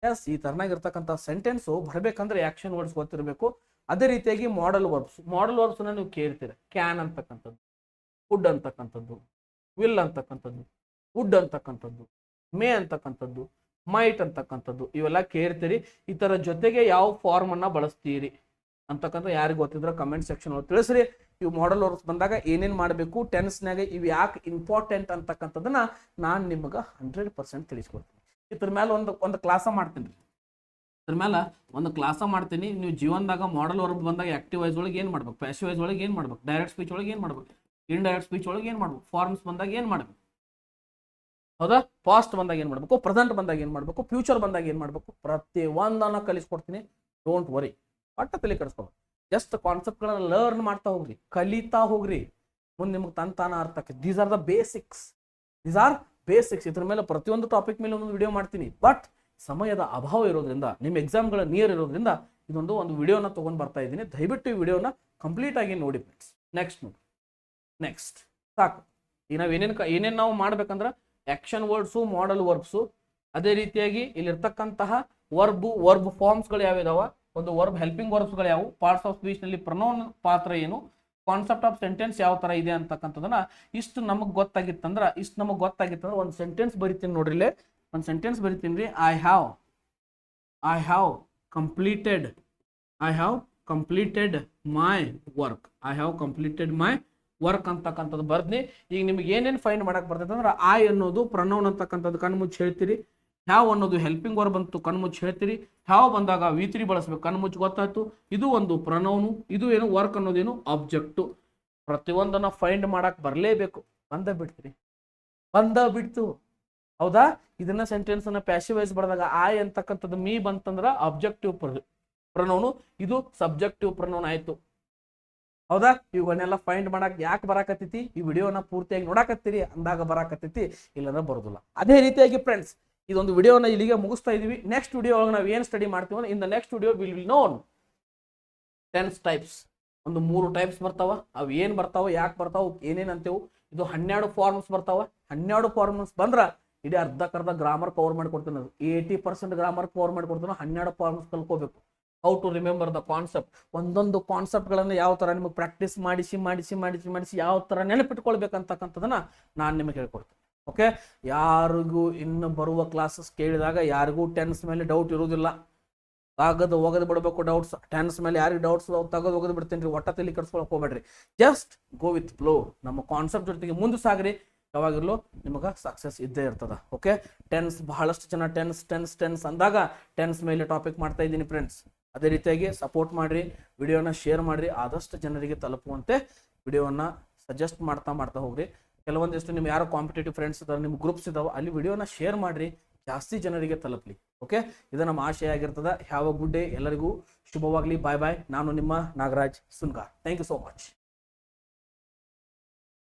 ಎಸ್, ಈ ತರನಾಗಿರ್ತಕ್ಕಂಥ ಸೆಂಟೆನ್ಸು ಬರಬೇಕಂದ್ರೆ ಆಕ್ಷನ್ ವರ್ಡ್ಸ್ ಗೊತ್ತಿರಬೇಕು. ಅದೇ ರೀತಿಯಾಗಿ ಮಾಡಲ್ ವರ್ಬ್ಸ್ ನೀವು ಕೇಳ್ತೀರ. ಕ್ಯಾನ್ ಅಂತಕ್ಕಂಥದ್ದು, ವುಡ್ ಅಂತಕ್ಕಂಥದ್ದು, ವಿಲ್ ಅಂತಕ್ಕಂಥದ್ದು, ವುಡ್ ಅಂತಕ್ಕಂಥದ್ದು, ಮೇ ಅಂತಕ್ಕಂಥದ್ದು, ಮೈಟ್ ಅಂತಕ್ಕಂಥದ್ದು ಇವೆಲ್ಲ ಕೇಳ್ತೀರಿ. ಇದರ ಜೊತೆಗೆ ಯಾವ ಫಾರ್ಮ್ ಅನ್ನ ಬಳಸ್ತೀರಿ ಅಂತಕ್ಕಂಥ ಯಾರಿಗೆ ಗೊತ್ತಿದ್ರೆ ಕಮೆಂಟ್ ಸೆಕ್ಷನ್ ಒಳಗೆ ತಿಳಿಸ್ರಿ. ಇವು ಮಾಡಲ್ ವರ್ಬ್ಸ್ ಬಂದಾಗ ಏನೇನು ಮಾಡಬೇಕು, ಟೆನ್ಸ್ನಾಗ ಇವು ಯಾಕೆ ಇಂಪಾರ್ಟೆಂಟ್ ಅಂತಕ್ಕಂಥದ್ದನ್ನ ನಾನು ನಿಮಗೆ 100% ತಿಳಿಸ್ಕೊಡ್ತೀನಿ. ಇದ್ರ ಮೇಲೆ ಒಂದು ಕ್ಲಾಸ ಮಾಡ್ತೀನಿ ನೀವು ಜೀವನದಾಗ ಮಾಡಲ್ ವರ್ಬ್ ಬಂದಾಗ ಆಕ್ಟಿವ್ ವೈಸ್ ಒಳಗೆ ಏನು ಮಾಡ್ಬೇಕು, ಪ್ಯಾಸಿವ್ ವೈಸ್ ಒಳಗೆ ಏನು ಮಾಡ್ಬೇಕು, ಡೈರೆಕ್ಟ್ ಸ್ಪೀಚ್ ಒಳಗೆ ಏನು ಮಾಡ್ಬೇಕು, ಇಂಡೈರೆಕ್ಟ್ ಸ್ಪೀಚ್ ಒಳಗೆ ಏನು ಮಾಡ್ಬೇಕು, ಫಾರ್ಮ್ಸ್ ಬಂದಾಗ ಏನು ಮಾಡ್ಬೇಕು, ಹೌದಾ, ಪಾಸ್ಟ್ ಬಂದಾಗ ಏನು ಮಾಡ್ಬೇಕು, ಪ್ರೆಸೆಂಟ್ ಬಂದಾಗ ಏನು ಮಾಡ್ಬೇಕು, ಫ್ಯೂಚರ್ ಬಂದಾಗ ಏನು ಮಾಡ್ಬೇಕು, ಪ್ರತಿ ಒಂದನ್ನ ಕಲಿಸ್ಕೊಡ್ತೀನಿ. ಡೋಂಟ್ ವರಿ, ಒಟ್ಟ ತಲೆ ಕೆಡಿಸ್ಕೊಬೇಕು. ಜಸ್ಟ್ ಕಾನ್ಸೆಪ್ಟ್ಗಳನ್ನ ಲರ್ನ್ ಮಾಡ್ತಾ ಹೋಗ್ರಿ, ಕಲಿತಾ ಹೋಗ್ರಿ, ಮುಂದೆ ನಿಮ್ಗೆ ತಾನ ಅರ್ಥ ಆಕೈತಿ. These are basics. ಇದ್ರ ಮೇಲೆ ಪ್ರತಿಯೊಂದು ಟಾಪಿಕ್ ಮೇಲೆ ಒಂದು ವಿಡಿಯೋ ಮಾಡ್ತೀನಿ. ಬಟ್ ಸಮಯದ ಅಭಾವ ಇರೋದ್ರಿಂದ, ನಿಮ್ಮ ಎಕ್ಸಾಮ್ಗಳ ನಿಯರ್ ಇರೋದ್ರಿಂದ ಒಂದು ವಿಡಿಯೋನ ತೊಗೊಂಡು ಬರ್ತಾ ಇದ್ದೀನಿ. ದಯವಿಟ್ಟು ಈ ವಿಡಿಯೋನ ಕಂಪ್ಲೀಟ್ ಆಗಿ ನೋಡಿ ಫ್ರೆಂಡ್ಸ್. ನೆಕ್ಸ್ಟ್ ಸಾಕು. ಈಗ ನಾವು ಏನೇನು ನಾವು ಮಾಡ್ಬೇಕಂದ್ರೆ ಆಕ್ಷನ್ ವರ್ಡ್ಸು, ಮಾಡಲ್ ವರ್ಬ್ಸು, ಅದೇ ರೀತಿಯಾಗಿ ಇಲ್ಲಿರ್ತಕ್ಕಂತಹ ವರ್ಬ್ ಫಾರ್ಮ್ಸ್ಗಳು ಯಾವ್ಯಾವ, ಒಂದು ವರ್ಬ್ ಹೆಲ್ಪಿಂಗ್ ವರ್ಬ್ಸ್ಗಳು ಯಾವುವು, ಪಾರ್ಟ್ಸ್ ಆಫ್ ಸ್ಪೀಚ್ ನಲ್ಲಿ ಪ್ರೊನೌನ್ ಪಾತ್ರ ಏನು, ಕಾನ್ಸೆಪ್ಟ್ ಆಫ್ ಸೆಂಟೆನ್ಸ್ ಯಾವ ತರ ಇದೆ ಅಂತಕ್ಕಂಥದನ್ನ ಇಷ್ಟು ನಮಗೆ ಗೊತ್ತಾಗಿತ್ತಂದ್ರೆ ಒಂದು ಸೆಂಟೆನ್ಸ್ ಬರಿತೀನಿ ನೋಡ್ರಿ. ಇಲ್ಲೇ ಒಂದು ಸೆಂಟೆನ್ಸ್ ಬರಿತೀನಿ ರೀ. I have completed my work ಅಂತಕ್ಕಂಥದ್ದು ಬರ್ದ್ನಿ. ಈಗ ನಿಮ್ಗೆ ಏನೇನು ಫೈಂಡ್ ಮಾಡಕ್ ಬರ್ತೈತೆ ಅಂದ್ರೆ, ಐ ಅನ್ನೋದು ಪ್ರನೌನ್ ಅಂತಕ್ಕಂಥದ್ದು ಕಣ್ಮುಚ್ಚಿ ಹೇಳ್ತೀರಿ, ಹ್ಯಾವ್ ಅನ್ನೋದು ಹೆಲ್ಪಿಂಗ್ ವರ್ಬ್ ಅಂತ ಕಣ್ಮುಚ್ಚಿ ಹೇಳ್ತೀರಿ, ಹ್ಯಾವ್ ಬಂದಾಗ V3 ಬಳಸ್ಬೇಕು, ಕಣ್ಮುಚ್ಚಿ ಗೊತ್ತಾಯ್ತು. ಇದು ಒಂದು ಪ್ರನೌನು, ಇದು ಏನು ವರ್ಕ್ ಅನ್ನೋದೇನು ಆಬ್ಜೆಕ್ಟು. ಪ್ರತಿಯೊಂದನ್ನ ಫೈಂಡ್ ಮಾಡಕ್ ಬರಲೇಬೇಕು. ಬಂದ ಬಿಡ್ತು, ಹೌದಾ. ಇದನ್ನ ಸೆಂಟೆನ್ಸ್ ಅನ್ನ ಪ್ಯಾಸಿವ್ ವೈಸ್ ಬರೆದಾಗ ಐ ಅಂತಕ್ಕಂಥದ್ದು ಮೀ ಬಂತಂದ್ರ ಆಬ್ಜೆಕ್ಟಿವ್ ಪ್ರನೌನು, ಇದು ಸಬ್ಜೆಕ್ಟಿವ್ ಪ್ರನೌನ್ ಆಯ್ತು, ಹೌದಾ. ಇವನ್ನೆಲ್ಲ ಫೈಂಡ್ ಮಾಡಕ್ ಯಾಕೆ ಬರಾಕತ್ತೈತಿ, ಈ ವಿಡಿಯೋನ ಪೂರ್ತಿಯಾಗಿ ನೋಡಾಕತ್ತೀರಿ ಅಂದಾಗ ಬರಾಕತ್ತೈತಿ, ಇಲ್ಲಂದ್ರೆ ಬರೋದಿಲ್ಲ. ಅದೇ ರೀತಿಯಾಗಿ ಫ್ರೆಂಡ್ಸ್, ಇದೊಂದು ವಿಡಿಯೋನ ಇಲ್ಲಿಗೆ ಮುಗಿಸ್ತಾ ಇದೀವಿ. ನೆಕ್ಸ್ಟ್ ವಿಡಿಯೋ ಒಳಗೆ ನಾವು ಏನು ಸ್ಟಡಿ ಮಾಡ್ತೀವಿ ಅಂದ್ರೆ, in the next video will known tense types. ಒಂದು 3 ಟೈಪ್ಸ್ ಬರ್ತಾವ. ಅವು ಏನು ಬರ್ತಾವ, ಯಾಕೆ ಬರ್ತಾವ, ಏನೇನು ಅಂತೇವು. ಇದು 12 ಫಾರ್ಮ್ಸ್ ಬರ್ತಾವ. 12 ಫಾರ್ಮ್ಸ್ ಬಂದ್ರ ಇಡೀ ಅರ್ಧಕ್ಕರ್ಧ ಗ್ರಾಮರ್ ಕವರ್ ಮಾಡಿಕೊಡ್ತೀನಿ. 80% ಗ್ರಾಮರ್ ಕವರ್ ಮಾಡಿಕೊಡ್ತೀನಿ. 12 ಫಾರ್ಮ್ಸ್ ಕಲ್ಕೋಬೇಕು. How to remember the concept. ಒಂದೊಂದು ಕಾನ್ಸೆಪ್ಟ್ಗಳನ್ನು ಯಾವ ಥರ ನಿಮಗೆ ಪ್ರಾಕ್ಟೀಸ್ ಮಾಡಿಸಿ ಯಾವ ಥರ ನೆನಪಿಟ್ಕೊಳ್ಬೇಕಂತಕ್ಕಂಥದನ್ನ ನಾನು ನಿಮಗೆ ಹೇಳ್ಕೊಡ್ತೀನಿ. ಓಕೆ, ಯಾರಿಗೂ ಇನ್ನು ಬರುವ ಕ್ಲಾಸಸ್ ಕೇಳಿದಾಗ ಯಾರಿಗೂ ಟೆನ್ಸ್ ಮೇಲೆ ಡೌಟ್ ಇರುವುದಿಲ್ಲ. ಒಗದು ಬಿಡಬೇಕು ಡೌಟ್ಸ್. ಟೆನ್ಸ್ ಮೇಲೆ ಯಾರಿಗೆ ಡೌಟ್ಸ್ ಒಗದು ಬಿಡ್ತೀನಿ ರೀ. ಒಟ್ಟ ತಲೆ ಕೆಡಿಸ್ಕೊಳಕ್ ಹೋಗ್ಬೇಡ್ರಿ. Just go with flow. ನಮ್ಮ ಕಾನ್ಸೆಪ್ಟ್ ಜೊತೆಗೆ ಮುಂದೆ ಸಾಗ್ರಿ. ಯಾವಾಗಿರ್ಲೂ ನಿಮಗೆ ಸಕ್ಸಸ್ ಇದ್ದೇ ಇರ್ತದ. ಓಕೆ, ಟೆನ್ಸ್ ಬಹಳಷ್ಟು ಜನ ಟೆನ್ಸ್ ಅಂದಾಗ ಟೆನ್ಸ್ ಮೇಲೆ ಟಾಪಿಕ್ ಮಾಡ್ತಾ ಇದ್ದೀನಿ ಫ್ರೆಂಡ್ಸ್. ಅದೇ ರೀತಿಯಾಗಿ ಸಪೋರ್ಟ್ ಮಾಡಿರಿ, ವಿಡಿಯೋನ ಶೇರ್ ಮಾಡಿರಿ, ಆದಷ್ಟು ಜನರಿಗೆ ತಲುಪುವಂತೆ ವಿಡಿಯೋನ ಸಜೆಸ್ಟ್ ಮಾಡ್ತಾ ಹೋಗ್ರಿ. ಕೆಲವೊಂದಿಷ್ಟು ನಿಮ್ಗೆ ಯಾರೋ ಕಾಂಪಿಟೇಟಿವ್ ಫ್ರೆಂಡ್ಸ್ ಇದಾರೆ, ನಿಮ್ಮ ಗ್ರೂಪ್ಸ್ ಇದಾವೆ, ಅಲ್ಲಿ ವಿಡಿಯೋನ ಶೇರ್ ಮಾಡಿರಿ, ಜಾಸ್ತಿ ಜನರಿಗೆ ತಲುಪಲಿ. ಓಕೆ, ಇದು ನಮ್ಮ ಆಶಯ ಆಗಿರ್ತದೆ. Have a good day. ಎಲ್ಲರಿಗೂ ಶುಭವಾಗಲಿ. ಬಾಯ್. ನಾನು ನಿಮ್ಮ Nagaraj Sungar. Thank you so much.